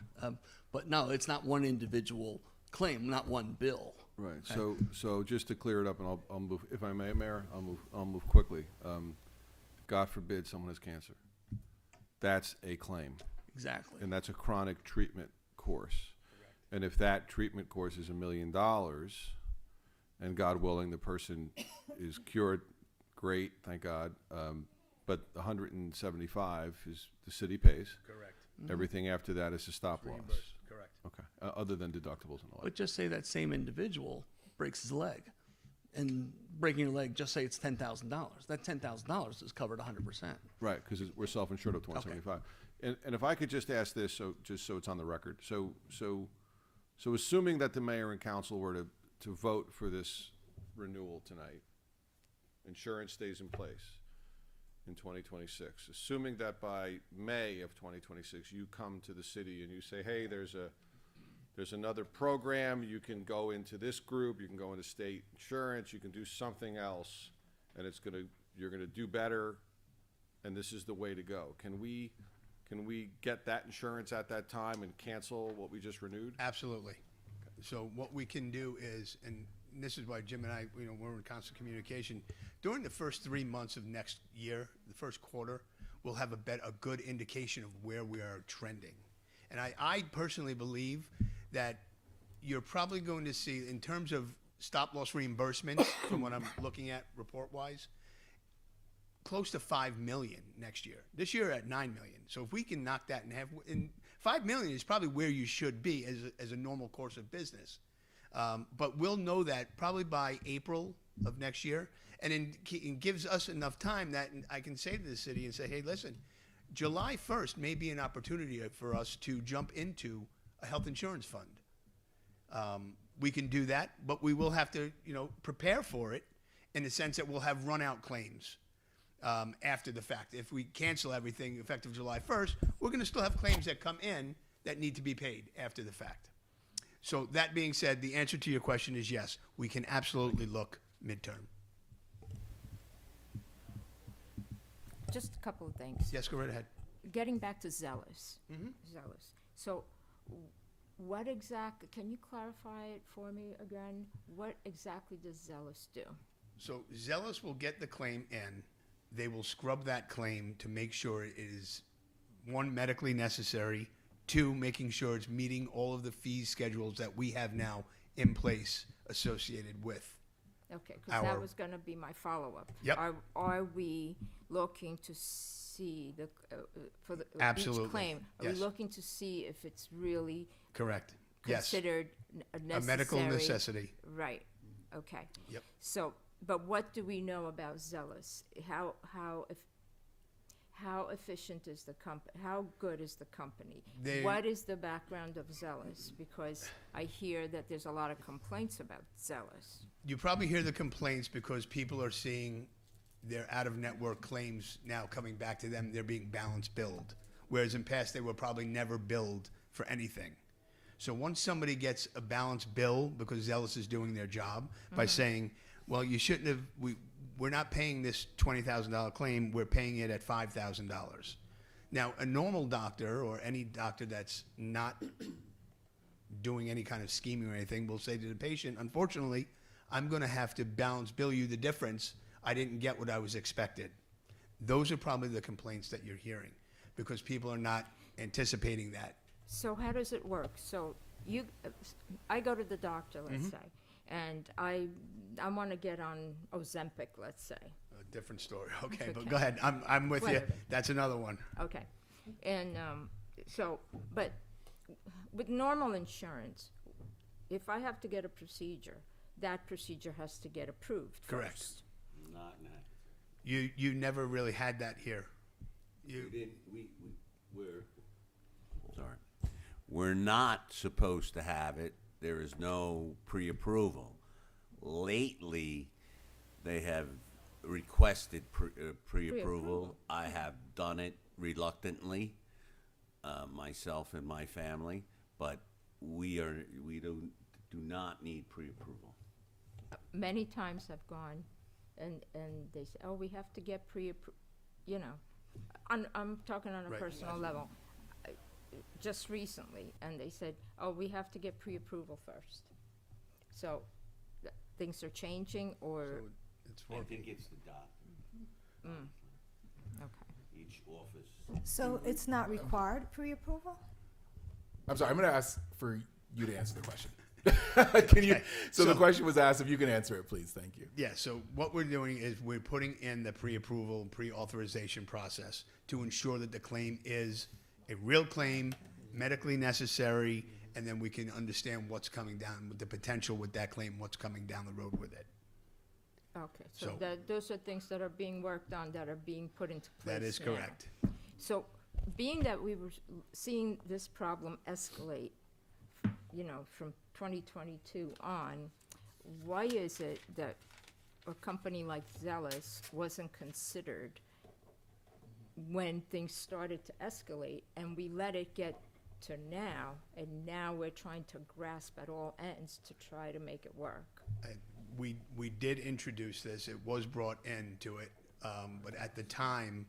Speaker 5: But no, it's not one individual claim, not one bill.
Speaker 4: Right, so just to clear it up, and I'll move, if I may, Mayor, I'll move quickly. God forbid someone has cancer. That's a claim,
Speaker 5: Exactly.
Speaker 4: and that's a chronic treatment course. And if that treatment course is $1 million, and God willing, the person is cured, great, thank God. But 175 is the city pays.
Speaker 7: Correct.
Speaker 4: Everything after that is a stop loss.
Speaker 7: Reimbursed. Correct.
Speaker 4: Okay, other than deductibles and the like.
Speaker 5: But just say that same individual breaks his leg. And breaking your leg, just say it's $10,000. That $10,000 is covered 100%.
Speaker 4: Right, because we're self-insured up to 175. And if I could just ask this, so just so it's on the record, so assuming that the mayor and council were to vote for this renewal tonight, insurance stays in place in 2026. Assuming that by May of 2026, you come to the city and you say, hey, there's another program, you can go into this group, you can go into state insurance, you can do something else, and you're gonna do better, and this is the way to go. Can we get that insurance at that time and cancel what we just renewed?
Speaker 7: Absolutely. So what we can do is, and this is why Jim and I, you know, we're in constant communication. During the first 3 months of next year, the first quarter, we'll have a good indication of where we are trending. And I personally believe that you're probably going to see, in terms of stop loss reimbursements, from what I'm looking at report-wise, close to 5 million next year. This year at 9 million. So if we can knock that in half, and 5 million is probably where you should be as a normal course of business. But we'll know that probably by April of next year, and it gives us enough time that I can say to the city and say, hey, listen, July 1st may be an opportunity for us to jump into a health insurance fund. We can do that, but we will have to, you know, prepare for it in the sense that we'll have run-out claims after the fact. If we cancel everything effective July 1st, we're going to still have claims that come in that need to be paid after the fact. So that being said, the answer to your question is yes, we can absolutely look midterm.
Speaker 6: Just a couple of things.
Speaker 7: Yes, go right ahead.
Speaker 6: Getting back to Zealous.
Speaker 7: Mm-hmm.
Speaker 6: Zealous. So what exactly, can you clarify it for me again? What exactly does Zealous do?
Speaker 7: So Zealous will get the claim in. They will scrub that claim to make sure it is, one, medically necessary, two, making sure it's meeting all of the fee schedules that we have now in place associated with.
Speaker 6: Okay, because that
Speaker 7: Our-
Speaker 6: was going to be my follow-up.
Speaker 7: Yep.
Speaker 6: Are we looking to see the for the
Speaker 7: Absolutely,
Speaker 6: each claim? Are
Speaker 7: yes.
Speaker 6: we looking to see if it's really
Speaker 7: Correct. Yes.
Speaker 6: considered a necessary?
Speaker 7: A medical necessity.
Speaker 6: Right. Okay.
Speaker 7: Yep.
Speaker 6: So But what do we know about Zealous? How efficient is the company? How good is the company?
Speaker 7: They-
Speaker 6: What is the background of Zealous? Because I hear that there's a lot of complaints about Zealous.
Speaker 7: You probably hear the complaints because people are seeing their out-of-network claims now coming back to them. They're being balance billed, whereas in past they were probably never billed for anything. So once somebody gets a balance bill because Zealous is doing their job by saying, well, you shouldn't have, we're not paying this $20,000 claim, we're paying it at $5,000. Now, a normal doctor or any doctor that's not doing any kind of scheming or anything will say to the patient, unfortunately, I'm going to have to balance bill you the difference. I didn't get what I was expected. Those are probably the complaints that you're hearing because people are not anticipating that.
Speaker 6: So how does it work? So I go to the doctor, let's say, and I want to get on Ozempic, let's say.
Speaker 7: A different story. Okay, but
Speaker 6: Okay.
Speaker 7: go ahead. I'm with you.
Speaker 6: Whatever.
Speaker 7: That's another one.
Speaker 6: Okay. And but with normal insurance, if I have to get a procedure, that procedure has to get approved
Speaker 7: Correct.
Speaker 6: first.
Speaker 1: Not necessary.
Speaker 7: You never really had that here.
Speaker 1: We didn't, we're, sorry. We're not supposed to have it. There is no pre-approval. Lately, they have requested pre-approval. I have done it reluctantly, myself and my family, but we do not need pre-approval.
Speaker 6: Many times I've gone, and they say, oh, we have to get pre-approved, you know. I'm talking on a
Speaker 7: Right.
Speaker 6: personal level. Just recently, and they said, oh, we have to get pre-approval first. So things are changing, or,
Speaker 7: So it's
Speaker 1: I
Speaker 7: working.
Speaker 1: think it's the doctor.
Speaker 6: okay.
Speaker 1: Each office.
Speaker 8: So it's not required pre-approval?
Speaker 2: I'm sorry, I'm going to ask for you to answer the question. Can you?
Speaker 7: Okay.
Speaker 2: So the
Speaker 7: So-
Speaker 2: question was asked. If you can answer it, please. Thank you.
Speaker 7: Yeah, so what we're doing is we're putting in the pre-approval, pre-authorization process to ensure that the claim is a real claim, medically necessary, and then we can understand what's coming down with the potential with that claim, what's coming down the road with it.
Speaker 6: Okay, so
Speaker 7: So-
Speaker 6: those are things that are being worked on, that are being put into place
Speaker 7: That is
Speaker 6: now.
Speaker 7: correct.
Speaker 6: So, being that we were seeing this problem escalate, you know, from 2022 on, why is it that a company like Zealous wasn't considered when things started to escalate, and we let it get to now, and now we're trying to grasp at all ends to try to make it work?
Speaker 7: We did introduce this, it was brought into it, but at the time,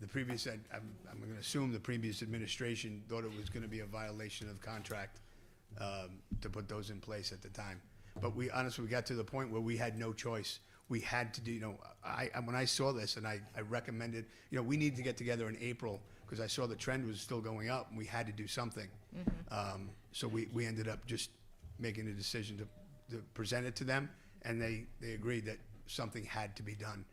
Speaker 7: the previous, I'm going to assume the previous administration thought it was going to be a violation of contract to put those in place at the time. But we honestly, we got to the point where we had no choice. We had to do, you know, when I saw this and I recommended, you know, we need to get together in April because I saw the trend was still going up and we had to do something. So we ended up just making a decision to present it to them, and they agreed that something had to be done.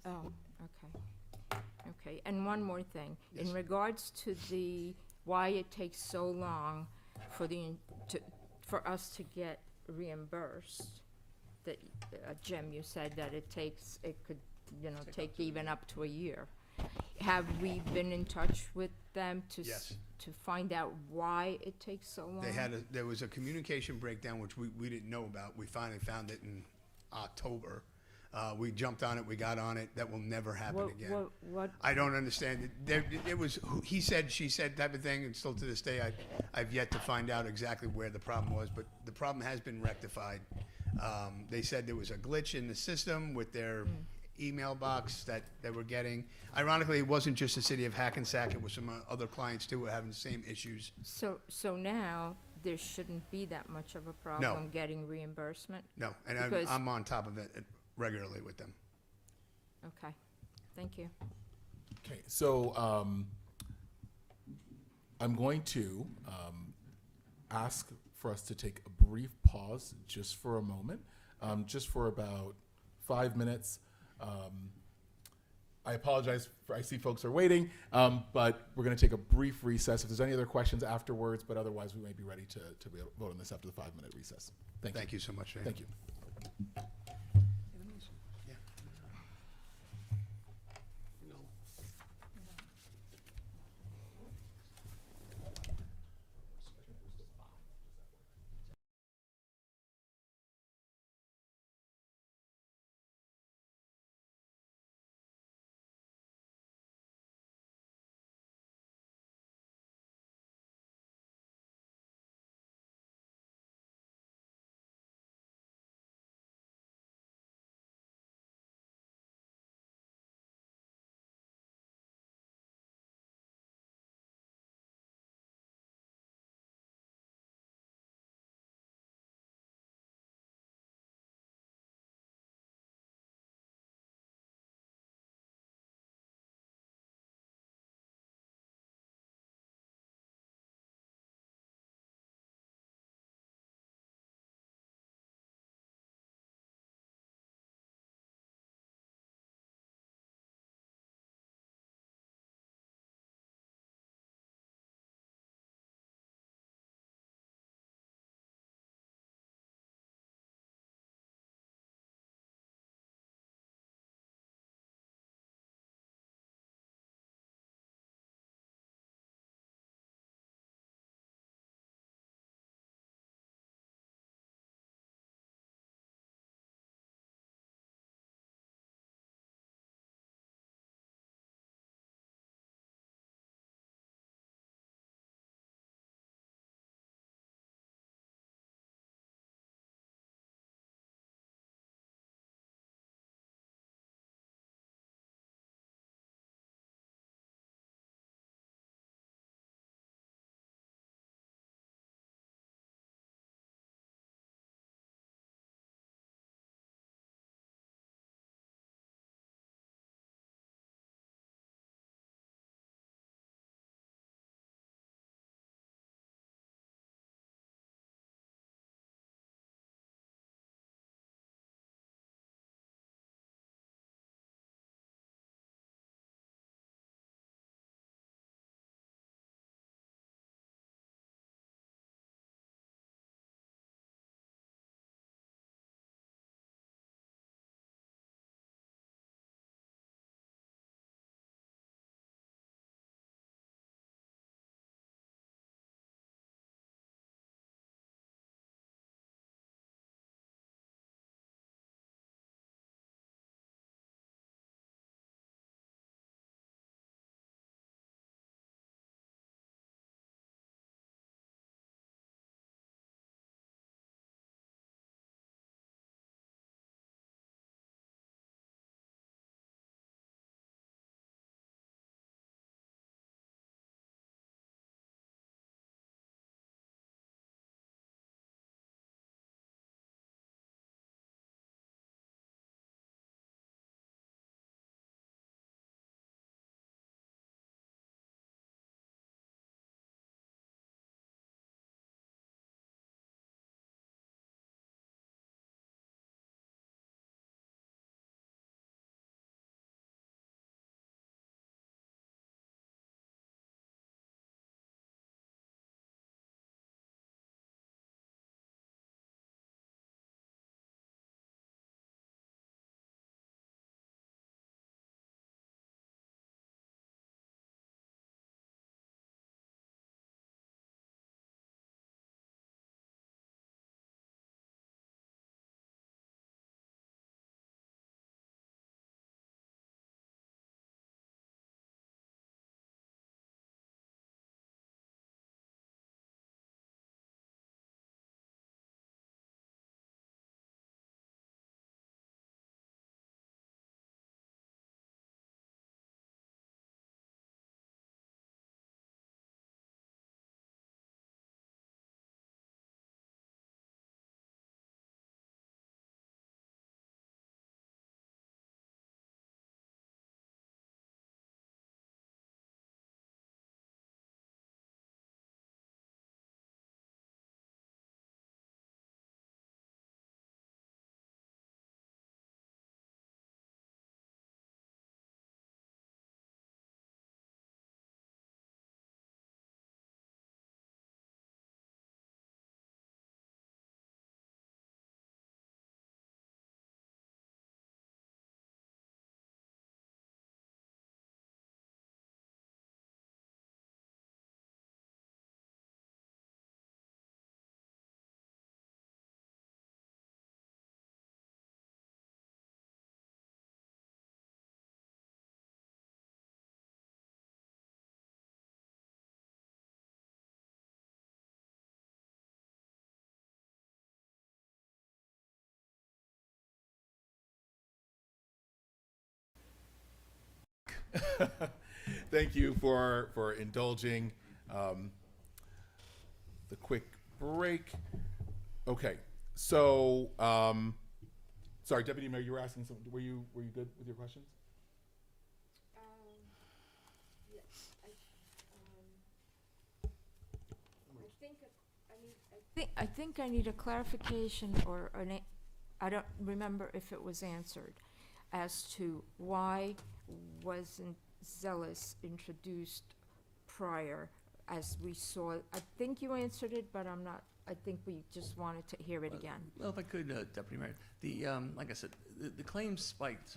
Speaker 6: Oh, okay. Okay, and one more thing. In
Speaker 7: Yes.
Speaker 6: regards to why it takes so long for us to get reimbursed, that, Jim, you said that it could, you know, take even up to a year. Have we been in touch with them
Speaker 7: Yes.
Speaker 6: to find out why it takes so long?
Speaker 7: There was a communication breakdown, which we didn't know about. We finally found it in October. We jumped on it, we got on it. That will never happen again.
Speaker 6: What,
Speaker 7: I don't understand it. It was he said, she said type of thing, and still to this day, I've yet to find out exactly where the problem was, but the problem has been rectified. They said there was a glitch in the system with their email box that they were getting. Ironically, it wasn't just the city of Hackensack, it was some other clients too who were having the same issues.
Speaker 6: so now there shouldn't be that much of a problem getting reimbursement?
Speaker 7: No, and
Speaker 6: Because-
Speaker 7: I'm on top of it regularly with them.
Speaker 6: Okay, thank you.
Speaker 2: Okay, so I'm going to ask for us to take a brief pause just for a moment, just for about 5 minutes. I apologize I see folks are waiting, but we're going to take a brief recess. If there's any other questions afterwards, but otherwise we may be ready to be able to vote on this after the 5-minute recess. Thank you.
Speaker 7: Thank you so much, Shane.
Speaker 2: Thank you. Thank you for indulging the quick break. Okay, so sorry, Deputy Mayor, you were asking something. Were you good with your questions?
Speaker 6: I think I need a clarification or I don't remember if it was answered as to why wasn't Zealous introduced prior as we saw. I think you answered it, but I'm not, I think we just wanted to hear it again.
Speaker 5: Well, if I could, Deputy Mayor, like I said, the claims spiked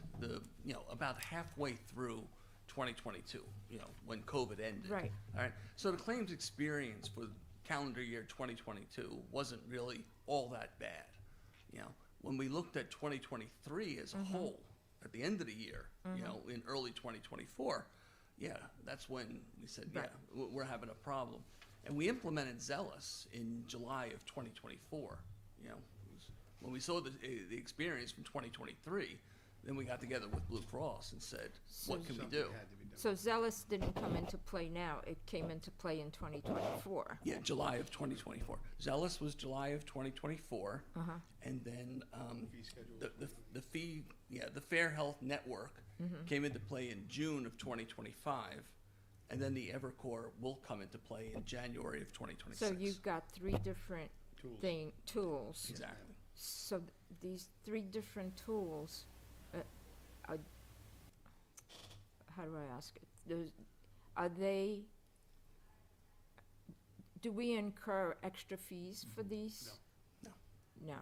Speaker 5: about halfway through 2022, when COVID ended.
Speaker 6: Right.
Speaker 5: All right. So the claims experience for calendar year 2022 wasn't really all that bad. When we looked at 2023 as a whole, at the end of the year, in early 2024, that's when we said,
Speaker 6: Right.
Speaker 5: we're having a problem. And we implemented Zealous in July of 2024. When we saw the experience from 2023, then we got together with Blue Cross and said, what can we do?
Speaker 7: Had to be done.
Speaker 6: So Zealous didn't come into play now, it came into play in 2024.
Speaker 5: Yeah, July of 2024. Zealous was July of 2024. And then the Fair Health Network came into play in June of 2025. And then the Evercore will come into play in January of 2026.
Speaker 6: So you've got three different tools.
Speaker 5: Exactly.
Speaker 6: So these three different tools, how do I ask it? Do we incur extra fees for these?
Speaker 5: No.
Speaker 6: No.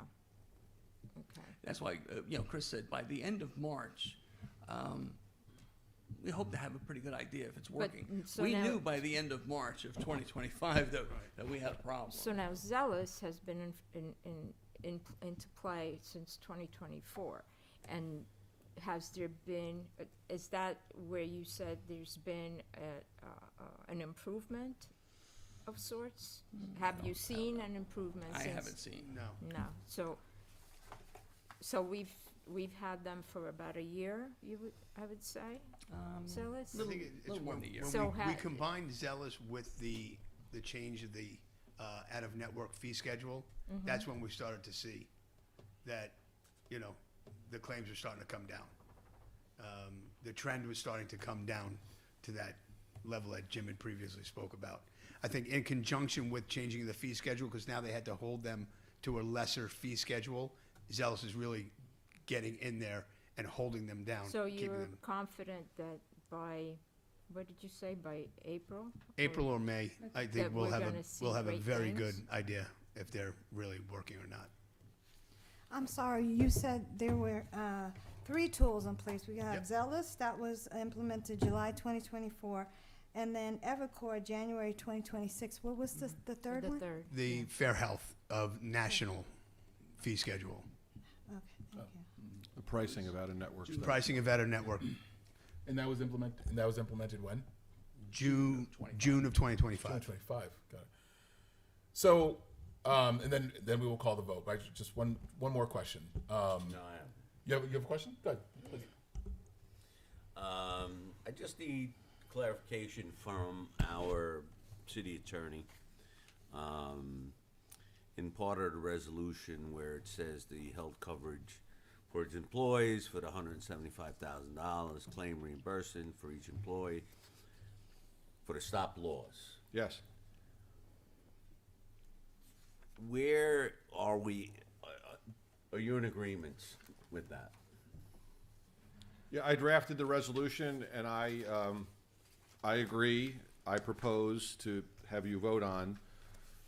Speaker 6: Okay.
Speaker 5: That's why, Chris said by the end of March, we hope to have a pretty good idea if it's working.
Speaker 6: so
Speaker 5: We
Speaker 6: now-
Speaker 5: knew by the end of March of 2025 that we had a problem.
Speaker 6: So now Zealous has been into play since 2024, and has there been? Is that where you said there's been an improvement of sorts? Have you seen an improvement?
Speaker 5: I
Speaker 6: since?
Speaker 5: haven't seen.
Speaker 7: No.
Speaker 6: No. So we've had them for about a year. I would say. Zealous.
Speaker 7: I think it's
Speaker 5: little more
Speaker 7: when,
Speaker 5: than a year.
Speaker 7: when
Speaker 6: So
Speaker 7: we
Speaker 6: ha-
Speaker 7: combined Zealous with the change of the out-of-network fee schedule, that's when we started to see that, the claims were starting to come down. The trend was starting to come down to that level that Jim had previously spoke about. I think in conjunction with changing the fee schedule, because now they had to hold them to a lesser fee schedule, Zealous is really getting in there and holding them down.
Speaker 6: So
Speaker 7: keeping
Speaker 6: you're
Speaker 7: them
Speaker 6: confident that by, what did you say, by April?
Speaker 7: April or May, I think
Speaker 6: That
Speaker 7: we'll
Speaker 6: we're
Speaker 7: have
Speaker 6: gonna see
Speaker 7: a
Speaker 6: great
Speaker 7: very good
Speaker 6: things?
Speaker 7: idea if they're really working or not.
Speaker 8: I'm sorry, you said there were three tools in place. We have
Speaker 7: Yep.
Speaker 8: Zealous, that was implemented July 2024, and then Evercore, January 2026. What was the third
Speaker 6: The
Speaker 8: one?
Speaker 6: third.
Speaker 7: The Fair Health of national fee schedule,
Speaker 8: Okay, thank you.
Speaker 4: The pricing of out-of-network stuff.
Speaker 7: pricing of out-of-network,
Speaker 2: And that was implemented when?
Speaker 7: June of 2025.
Speaker 2: 2025. Got it. So, and then we will call the vote. But just one more question.
Speaker 1: No, I have.
Speaker 2: You have a question? Go ahead. Please.
Speaker 1: I just need clarification from our city attorney. In part of the resolution where it says the health coverage for its employees for the $175,000 claim reimbursement for each employee for the stop loss.
Speaker 4: Yes.
Speaker 1: Where are we? Are you in agreement with that?
Speaker 4: Yeah, I drafted the resolution, and I agree. I propose to have you vote on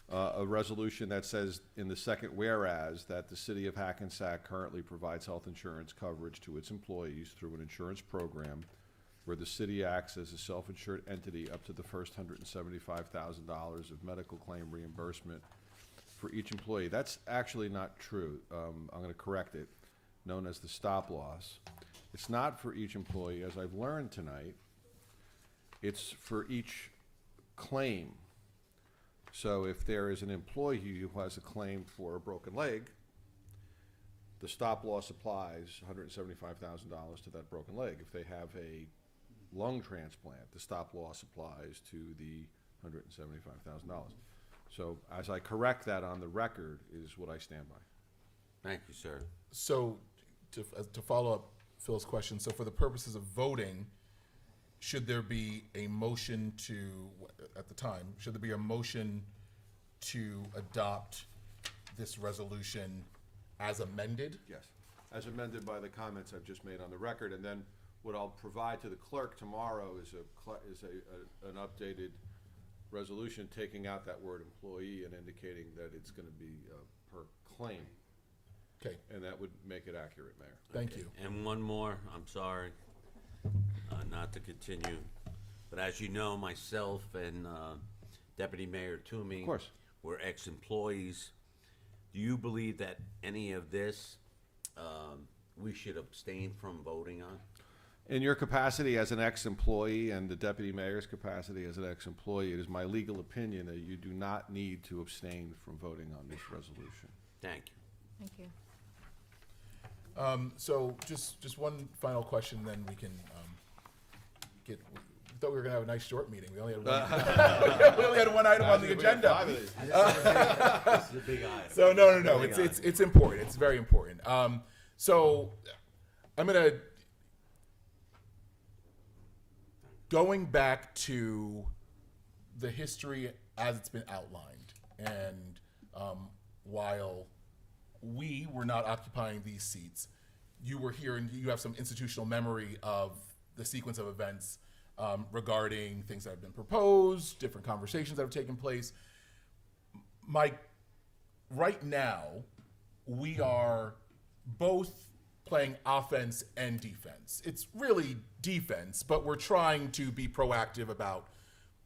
Speaker 4: a resolution that says in the second whereas that the city of Hackensack currently provides health insurance coverage to its employees through an insurance program where the city acts as a self-insured entity up to the first $175,000 of medical claim reimbursement for each employee. That's actually not true. I'm going to correct it, known as the stop loss. It's not for each employee, as I've learned tonight. It's for each claim. So if there is an employee who has a claim for a broken leg, the stop loss applies $175,000 to that broken leg. If they have a lung transplant, the stop loss applies to the $175,000. So as I correct that on the record is what I stand by.
Speaker 1: Thank you, sir.
Speaker 2: So, to follow up Phil's question, so for the purposes of voting, should there be a motion at the time, should there be a motion to adopt this resolution as amended?
Speaker 4: Yes, as amended by the comments I've just made on the record, and then what I'll provide to the clerk tomorrow is an updated resolution taking out that word employee and indicating that it's gonna be per claim,
Speaker 2: Okay,
Speaker 4: and that would make it accurate, Mayor.
Speaker 2: thank you.
Speaker 1: And one more, I'm sorry, not to continue, but as you know, myself and Deputy Mayor Toomey.
Speaker 4: Of course.
Speaker 1: We're ex-employees. Do you believe that any of this, we should abstain from voting on?
Speaker 4: In your capacity as an ex-employee and the deputy mayor's capacity as an ex-employee, it is my legal opinion that you do not need to abstain from voting on this resolution.
Speaker 1: Thank you.
Speaker 6: Thank you.
Speaker 2: So just one final question, then we can get. We thought we were gonna have a nice short meeting. We only had one. We only had one item on the agenda.
Speaker 1: This is a big item.
Speaker 2: So no.
Speaker 1: Big item.
Speaker 2: It's important. It's very important. So I'm gonna going back to the history as it's been outlined, and while we were not occupying these seats, you were here and you have some institutional memory of the sequence of events regarding things that have been proposed, different conversations that have taken place. Right now, we are both playing offense and defense. It's really defense, but we're trying to be proactive about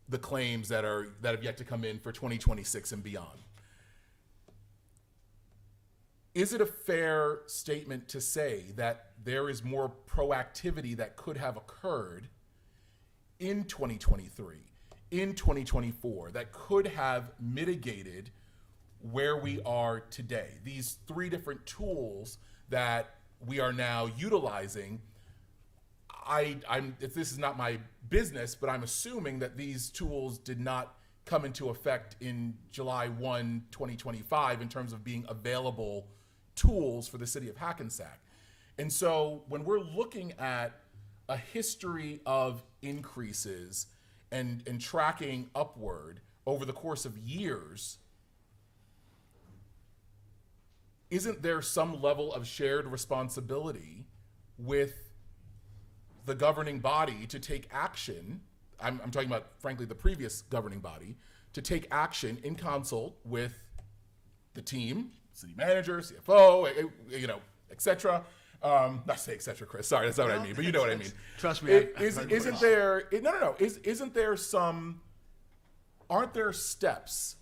Speaker 2: the claims that have yet to come in for 2026 and beyond. Is it a fair statement to say that there is more proactivity that could have occurred in 2023, in 2024, that could have mitigated where we are today? These three different tools that we are now utilizing, this is not my business, but I'm assuming that these tools did not come into effect in July 1, 2025 in terms of being available tools for the city of Hackensack. And so when we're looking at a history of increases and tracking upward over the course of years, isn't there some level of shared responsibility with the governing body to take action? I'm talking about, frankly, the previous governing body, to take action in consult with the team, city manager, CFO, et cetera. Not say et cetera, Chris. Sorry, that's not what I mean, but you know what I mean.
Speaker 7: Trust me.
Speaker 2: Aren't there steps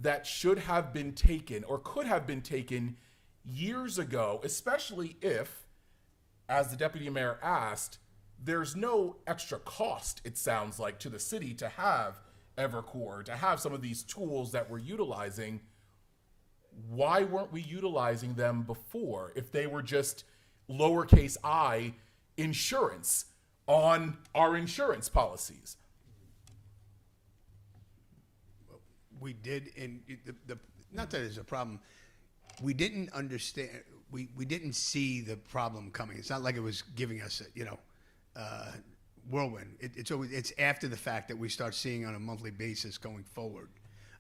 Speaker 2: that should have been taken or could have been taken years ago, especially if, as the deputy mayor asked, there's no extra cost, it sounds like, to the city to have Evercore, to have some of these tools that we're utilizing? Why weren't we utilizing them before if they were just lowercase I insurance on our insurance policies?
Speaker 7: We did, and not that there's a problem. We didn't understand. We didn't see the problem coming. It's not like it was giving us a whirlwind. It's after the fact that we start seeing on a monthly basis going forward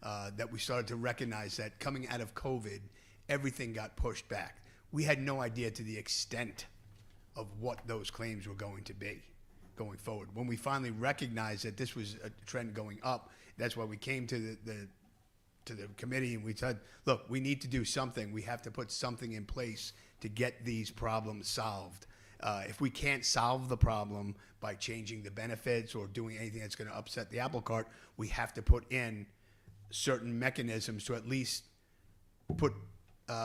Speaker 7: that we started to recognize that coming out of COVID, everything got pushed back. We had no idea to the extent of what those claims were going to be going forward. When we finally recognized that this was a trend going up, that's why we came to the committee and we said, look, we need to do something. We have to put something in place to get these problems solved. If we can't solve the problem by changing the benefits or doing anything that's going to upset the apple cart, we have to put in certain mechanisms to at least put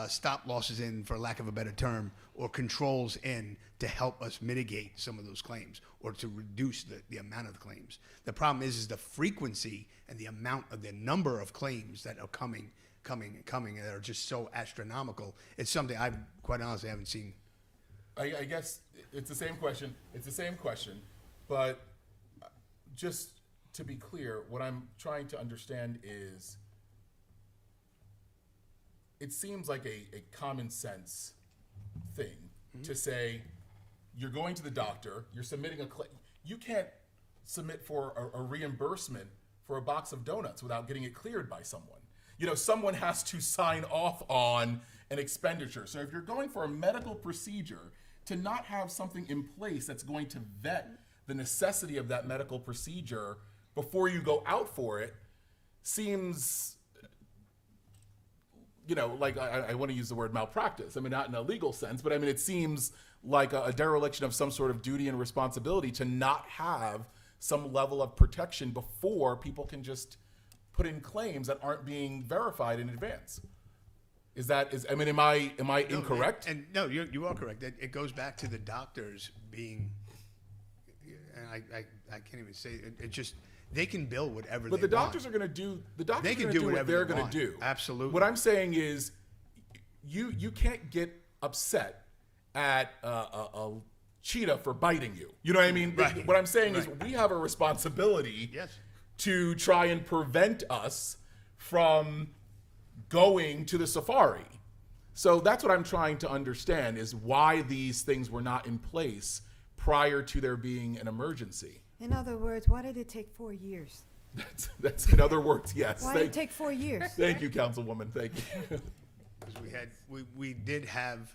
Speaker 7: stop losses in, for lack of a better term, or controls in to help us mitigate some of those claims or to reduce the amount of the claims. The problem is the frequency and the amount of the number of claims that are coming that are just so astronomical. It's something I quite honestly haven't seen.
Speaker 2: I guess it's the same question. But just to be clear, what I'm trying to understand is, it seems like a common sense thing to say, you're going to the doctor, you're submitting a claim. You can't submit for a reimbursement for a box of donuts without getting it cleared by someone. You know, someone has to sign off on an expenditure. So if you're going for a medical procedure, to not have something in place that's going to vet the necessity of that medical procedure before you go out for it seems, you know, like I want to use the word malpractice. I mean, not in a legal sense, but I mean, it seems like a dereliction of some sort of duty and responsibility to not have some level of protection before people can just put in claims that aren't being verified in advance. Am I incorrect?
Speaker 7: And no, you are correct. It goes back to the doctors being, and I can't even say it. It just, they can bill whatever
Speaker 2: But
Speaker 7: they
Speaker 2: the doctors
Speaker 7: want.
Speaker 2: are going to do. The doctors
Speaker 7: They
Speaker 2: are
Speaker 7: can
Speaker 2: going to
Speaker 7: do
Speaker 2: do what
Speaker 7: whatever
Speaker 2: they're
Speaker 7: they
Speaker 2: going to
Speaker 7: want.
Speaker 2: do.
Speaker 7: Absolutely.
Speaker 2: What I'm saying is, you can't get upset at a cheetah for biting you. You know what I mean?
Speaker 7: Right.
Speaker 2: What I'm saying is,
Speaker 7: Right.
Speaker 2: we have a responsibility
Speaker 7: Yes.
Speaker 2: to try and prevent us from going to the safari. So that's what I'm trying to understand, is why these things were not in place prior to there being an emergency.
Speaker 8: In other words, why did it take 4 years?
Speaker 2: That's in other words, yes.
Speaker 8: Why did it take 4 years?
Speaker 2: Thank you, Councilwoman. Thank you.
Speaker 7: Because we did have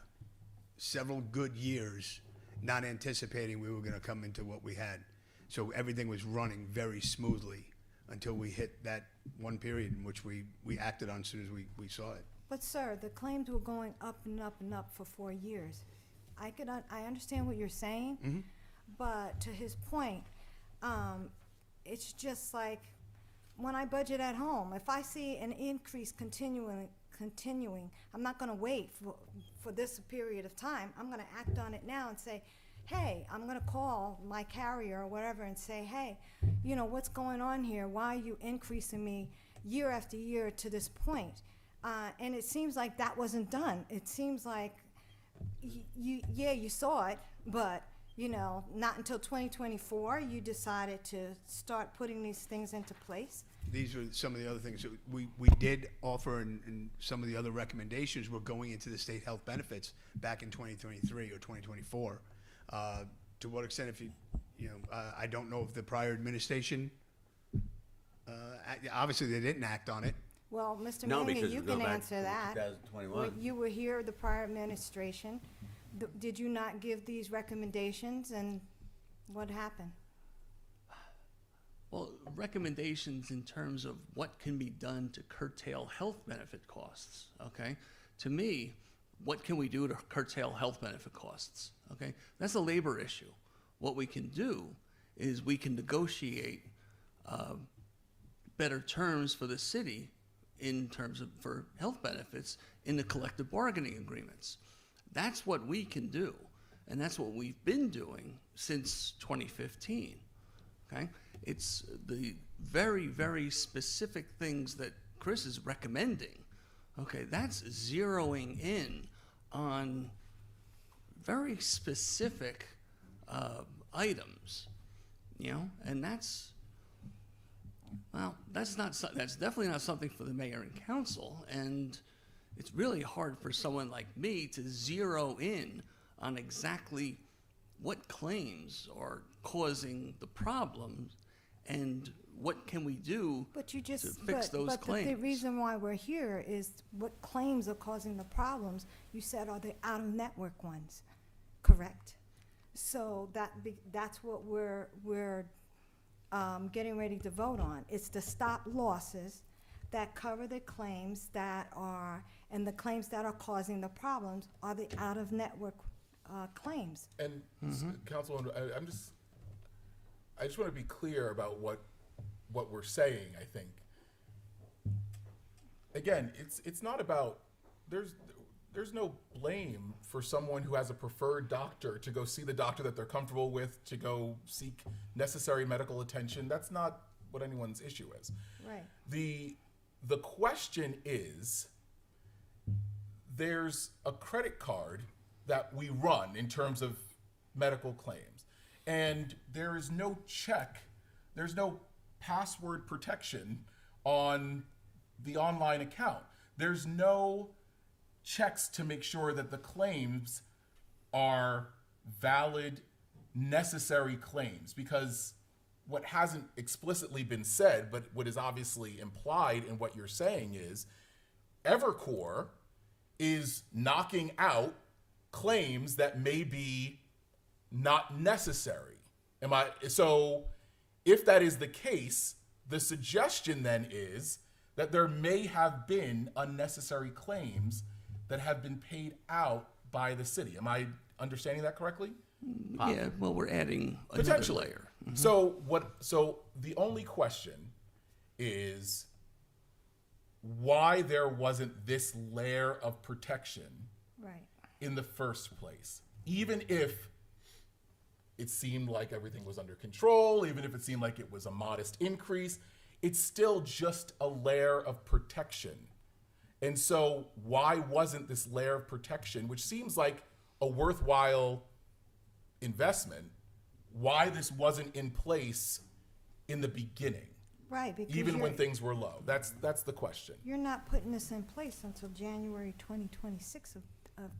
Speaker 7: several good years, not anticipating we were going to come into what we had. So everything was running very smoothly until we hit that one period in which we acted on as soon as we saw it.
Speaker 8: But sir, the claims were going up and up and up for 4 years. I understand what you're saying, but to his point, it's just like when I budget at home. If I see an increase continuing, I'm not going to wait for this period of time. I'm going to act on it now and say, hey, I'm going to call my carrier or whatever and say, hey, you know, what's going on here? Why are you increasing me year after year to this point? And it seems like that wasn't done. It seems like you saw it, but you know, not until 2024 you decided to start putting these things into place.
Speaker 7: These are some of the other things that we did offer, and some of the other recommendations were going into the state health benefits back in 2023 or 2024. To what extent, if I don't know if the prior administration, obviously they didn't act on it.
Speaker 8: Well, Mr.
Speaker 1: No,
Speaker 8: Manning,
Speaker 1: because
Speaker 8: you
Speaker 1: we go
Speaker 8: can
Speaker 1: back
Speaker 8: answer
Speaker 1: to
Speaker 8: that.
Speaker 1: 2021.
Speaker 8: Well, you were here the prior administration. Did you not give these recommendations, and what happened?
Speaker 5: Well, recommendations in terms of what can be done to curtail health benefit costs, okay? To me, what can we do to curtail health benefit costs, okay? That's a labor issue. What we can do is we can negotiate better terms for the city in terms of for health benefits in the collective bargaining agreements. That's what we can do, and that's what we've been doing since 2015, okay? It's the very, very specific things that Chris is recommending, okay? That's zeroing in on very specific items, you know, and that's definitely not something for the mayor and council, and it's really hard for someone like me to zero in on exactly what claims are causing the problems and what can we do
Speaker 8: But you just,
Speaker 5: to fix those claims.
Speaker 8: the reason why we're here is what claims are causing the problems, you said, are the out-of-network ones, correct? So that's what we're getting ready to vote on. It's the stop losses that cover the claims that are, and the claims that are causing the problems are the out-of-network claims.
Speaker 2: And Councilwoman, I just want to be clear about what we're saying. I think, again, it's not about, there's no blame for someone who has a preferred doctor to go see the doctor that they're comfortable with, to go seek necessary medical attention. That's not what anyone's issue is.
Speaker 8: Right.
Speaker 2: The question is, there's a credit card that we run in terms of medical claims, and there is no check there's no password protection on the online account. There's no checks to make sure that the claims are valid, necessary claims, because what hasn't explicitly been said, but what is obviously implied in what you're saying is Evercore is knocking out claims that may be not necessary. So if that is the case, the suggestion then is that there may have been unnecessary claims that have been paid out by the city. Am I understanding that correctly?
Speaker 5: Yeah, well, we're adding another
Speaker 2: Potentially.
Speaker 5: layer.
Speaker 2: So the only question is why there wasn't this layer of protection
Speaker 8: Right.
Speaker 2: in the first place. Even if it seemed like everything was under control, even if it seemed like it was a modest increase, it's still just a layer of protection. And so why wasn't this layer of protection, which seems like a worthwhile investment, why this wasn't in place in the beginning,
Speaker 8: Right, because
Speaker 2: even when
Speaker 8: you're,
Speaker 2: things were low? That's the question.
Speaker 8: you're not putting this in place until January 2026 of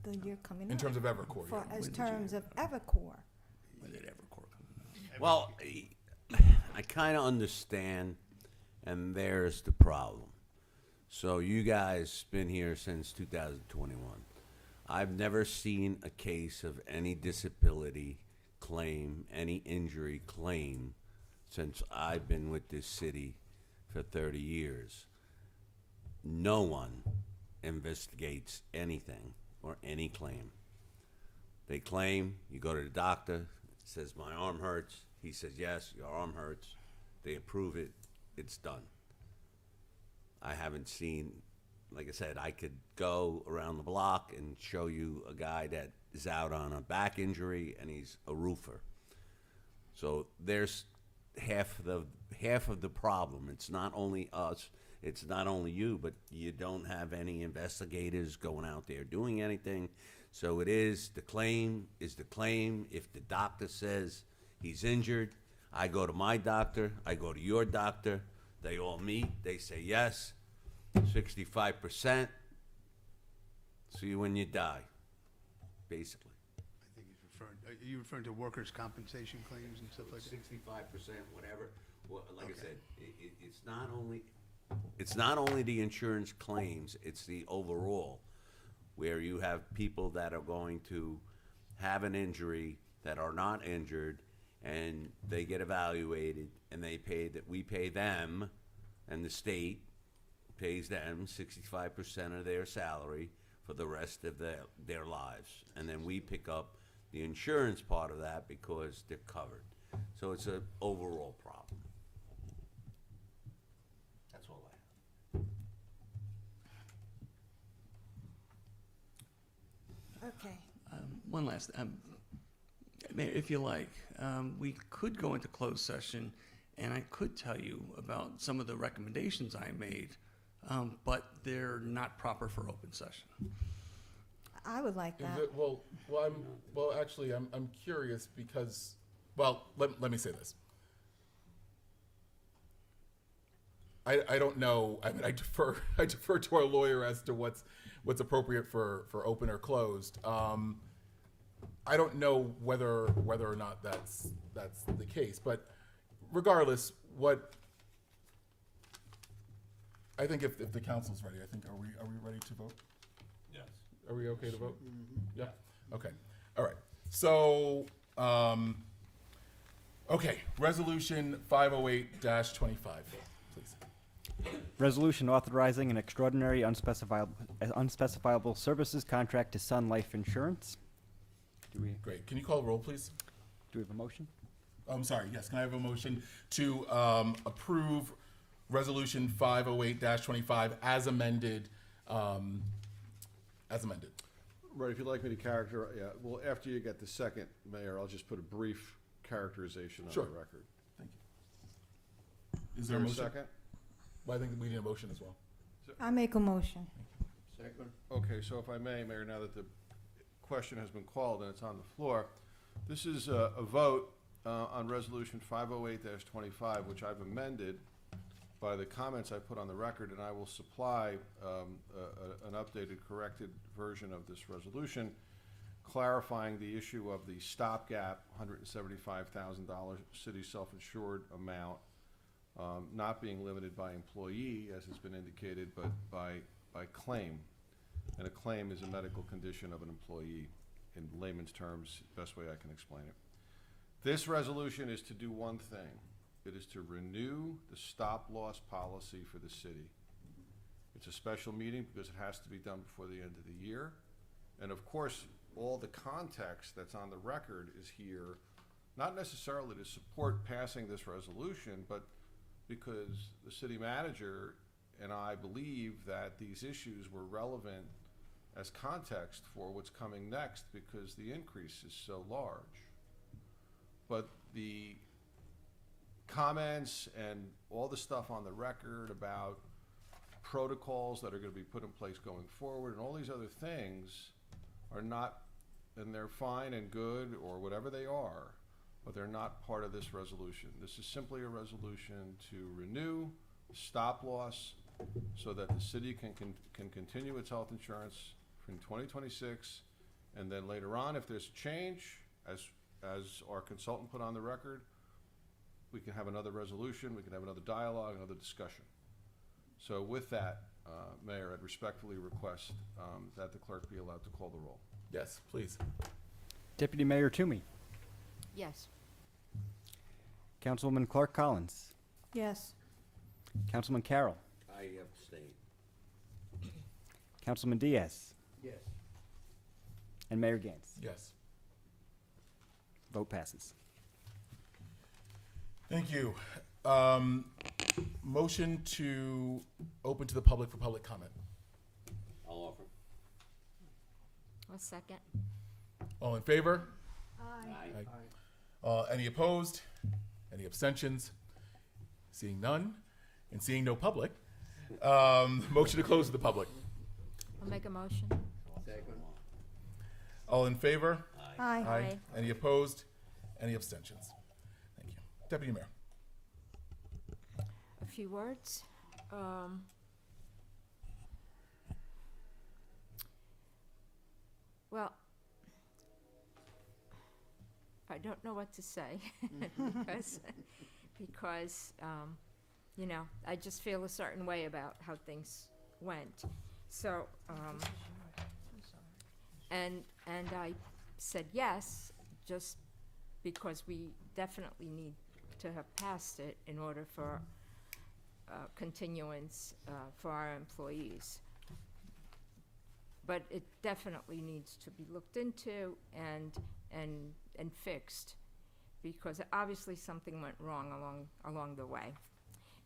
Speaker 8: the year coming up.
Speaker 2: In terms of Evercore,
Speaker 8: For,
Speaker 2: yeah.
Speaker 8: as terms of Evercore.
Speaker 5: When did Evercore come out?
Speaker 1: Well, I kind of understand, and there's the problem. So you guys been here since 2021. I've never seen a case of any disability claim, any injury claim, since I've been with this city for 30 years. No one investigates anything or any claim. They claim, you go to the doctor, says my arm hurts. He says, yes, your arm hurts. They approve it. It's done. I haven't seen, like I said, I could go around the block and show you a guy that is out on a back injury and he's a roofer. So there's half of the problem. It's not only us, it's not only you, but you don't have any investigators going out there doing anything. So it is the claim is the claim. If the doctor says he's injured, I go to my doctor, I go to your doctor, they all meet, they say yes, 65%, see you when you die, basically.
Speaker 7: I think he's referring, are you referring to workers' compensation claims and stuff like that?
Speaker 1: 65%, whatever. Well, like I said, it's not only the insurance claims, it's the overall, where you have people that are going to have an injury that are not injured, and they get evaluated, and we pay them, and the state pays them 65% of their salary for the rest of their lives. And then we pick up the insurance part of that because they're covered. So it's an overall problem. That's all I have.
Speaker 8: Okay.
Speaker 5: One last, Mayor, if you like, we could go into closed session, and I could tell you about some of the recommendations I made, but they're not proper for open session.
Speaker 8: I would like that.
Speaker 2: Actually, I'm curious because, let me say this. I don't know. I mean, I defer to our lawyer as to what's appropriate for open or closed. I don't know whether or not that's the case, but regardless, I think if the council's ready, are we ready to vote?
Speaker 1: Yes.
Speaker 2: Are we okay to vote? Yeah. Okay. All right. So, okay. Resolution 508-25, please.
Speaker 3: Resolution authorizing an extraordinary unspecifiable services contract to Sun Life Insurance.
Speaker 2: Great. Can you call the roll, please?
Speaker 3: Do we have a motion?
Speaker 2: I'm sorry. Yes. Can I have a motion to approve Resolution 508-25 as amended?
Speaker 4: Right, if you'd like me to well, after you get the second, Mayor, I'll just put a brief characterization on
Speaker 2: Sure.
Speaker 4: the record.
Speaker 2: Thank you. Is there a motion?
Speaker 4: Second?
Speaker 2: Well, I think we need a motion as well.
Speaker 8: I make a motion.
Speaker 9: Second.
Speaker 4: Okay, so if I may, Mayor, now that the question has been called and it's on the floor, this is a vote on Resolution 508-25, which I've amended by the comments I put on the record, and I will supply an updated, corrected version of this resolution, clarifying the issue of the stopgap $175,000 city self-insured amount, not being limited by employee, as has been indicated, but by claim. And a claim is a medical condition of an employee, in layman's terms, best way I can explain it. This resolution is to do one thing. It is to renew the stop-loss policy for the city. It's a special meeting because it has to be done before the end of the year. And of course, all the context that's on the record is here, not necessarily to support passing this resolution, but because the city manager and I believe that these issues were relevant as context for what's coming next because the increase is so large. But the comments and all the stuff on the record about protocols that are going to be put in place going forward and all these other things are not, and they're fine and good or whatever they are, but they're not part of this resolution. This is simply a resolution to renew stop loss so that the city can continue its health insurance in 2026, and then later on, if there's a change, as our consultant put on the record, we can have another resolution, we can have another dialogue, another discussion. So with that, Mayor, I'd respectfully request that the clerk be allowed to call the roll.
Speaker 2: Yes, please.
Speaker 3: Deputy Mayor Toomey.
Speaker 6: Yes.
Speaker 3: Councilwoman Clark Collins.
Speaker 8: Yes.
Speaker 3: Councilman Carroll.
Speaker 1: I abstain.
Speaker 3: Councilman Diaz.
Speaker 9: Yes.
Speaker 3: And Mayor Gantz.
Speaker 2: Yes.
Speaker 3: Vote passes.
Speaker 2: Thank you. Motion to open to the public for public comment.
Speaker 1: I'll offer.
Speaker 6: A second.
Speaker 2: All in favor?
Speaker 1: Aye.
Speaker 2: Any opposed? Any abstentions? Seeing none and seeing no public, motion to close to the public.
Speaker 6: I'll make a motion.
Speaker 9: Second.
Speaker 2: All in favor?
Speaker 8: Aye.
Speaker 6: Aye.
Speaker 2: Any opposed? Any abstentions? Thank you. Deputy Mayor.
Speaker 6: A few words. Well, I don't know what to say because you know, I just feel a certain way about how things went. So, and I said yes, just because we definitely need to have passed it in order for continuance for our employees. But it definitely needs to be looked into and fixed, because obviously something went wrong along the way.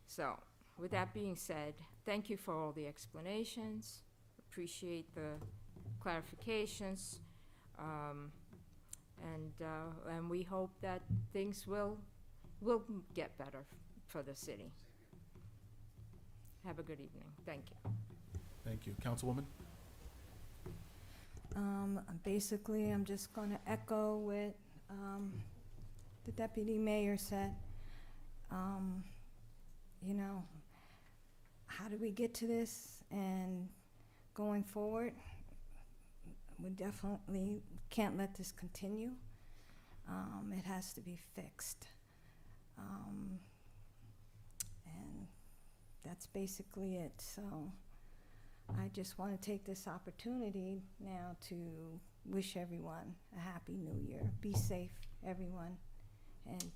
Speaker 6: So, with that being said, thank you for all the explanations. Appreciate the clarifications, and we hope that things will get better for the city. Have a good evening. Thank you.
Speaker 2: Thank you. Councilwoman?
Speaker 8: Basically, I'm just going to echo what the deputy mayor said. You know, how do we get to this? And going forward, we definitely can't let this continue. It has to be fixed. And that's basically it. So I just want to take this opportunity now to wish everyone a happy new year. Be safe, everyone. And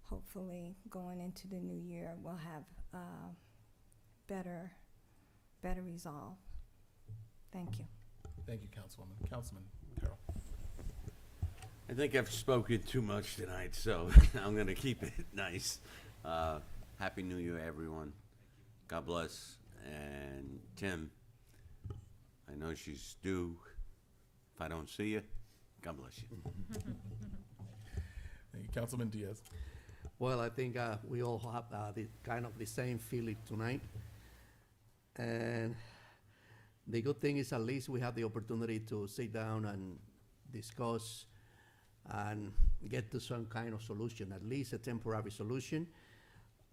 Speaker 8: hopefully going into the new year, we'll have better resolve. Thank you.
Speaker 2: Thank you, Councilwoman. Councilman Carroll.
Speaker 1: I think I've spoken too much tonight, so I'm going to keep it nice. Happy New Year, everyone. God bless. And Tim, I know she's due. If I don't see you, God bless you.
Speaker 2: Thank you. Councilman Diaz.
Speaker 9: Well, I think we all have the same feeling tonight. And the good thing is at least we have the opportunity to sit down and discuss and get to some kind of solution, at least a temporary solution.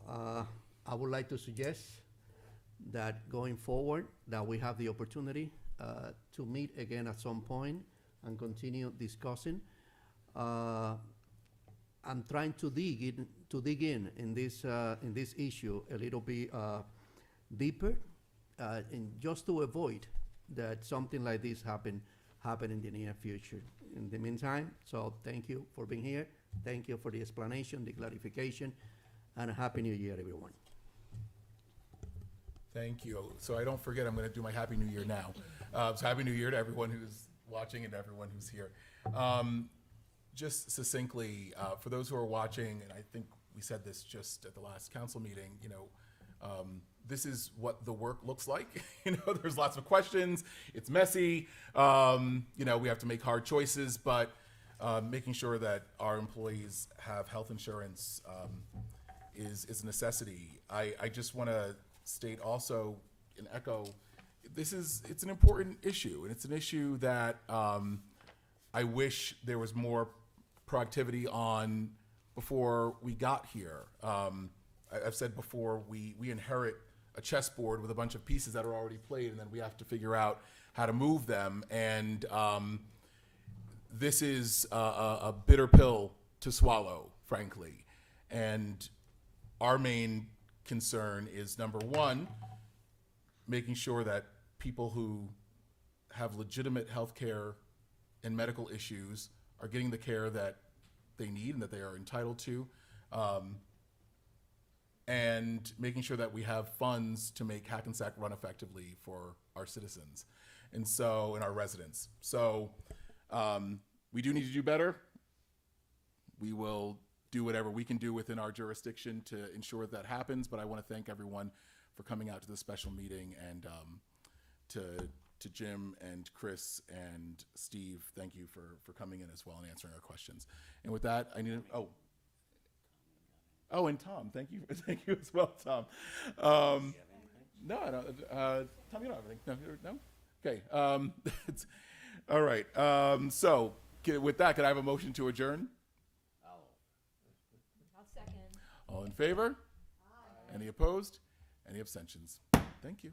Speaker 9: I would like to suggest that going forward, that we have the opportunity to meet again at some point and continue discussing. I'm trying to dig in this issue a little bit deeper, and just to avoid that something like this happen in the near future. In the meantime, so thank you for being here. Thank you for the explanation, the clarification, and a Happy New Year, everyone.
Speaker 2: Thank you. So I don't forget, I'm going to do my Happy New Year now. So Happy New Year to everyone who's watching and everyone who's here. Just succinctly, for those who are watching, and I think we said this just at the last council meeting, this is what the work looks like. There's lots of questions. It's messy. We have to make hard choices, but making sure that our employees have health insurance is a necessity. I just want to state also and echo, it's an important issue, and it's an issue that I wish there was more proactivity on before we got here. I've said before, we inherit a chessboard with a bunch of pieces that are already played, and then we have to figure out how to move them. And this is a bitter pill to swallow, frankly. And our main concern is, number one, making sure that people who have legitimate health care and medical issues are getting the care that they need and that they are entitled to, and making sure that we have funds to make Hackensack run effectively for our citizens and our residents. So we do need to do better. We will do whatever we can do within our jurisdiction to ensure that happens, but I want to thank everyone for coming out to this special meeting, and to Jim and Chris and Steve, thank you for coming in as well and answering our questions. And with that, I need to, and Tom, thank you as well, Tom. No, I don't. Tom, you don't have anything. No. Okay. All right. So with that, could I have a motion to adjourn?
Speaker 6: I'll second.
Speaker 2: All in favor? Aye. Any opposed? Any abstentions? Thank you.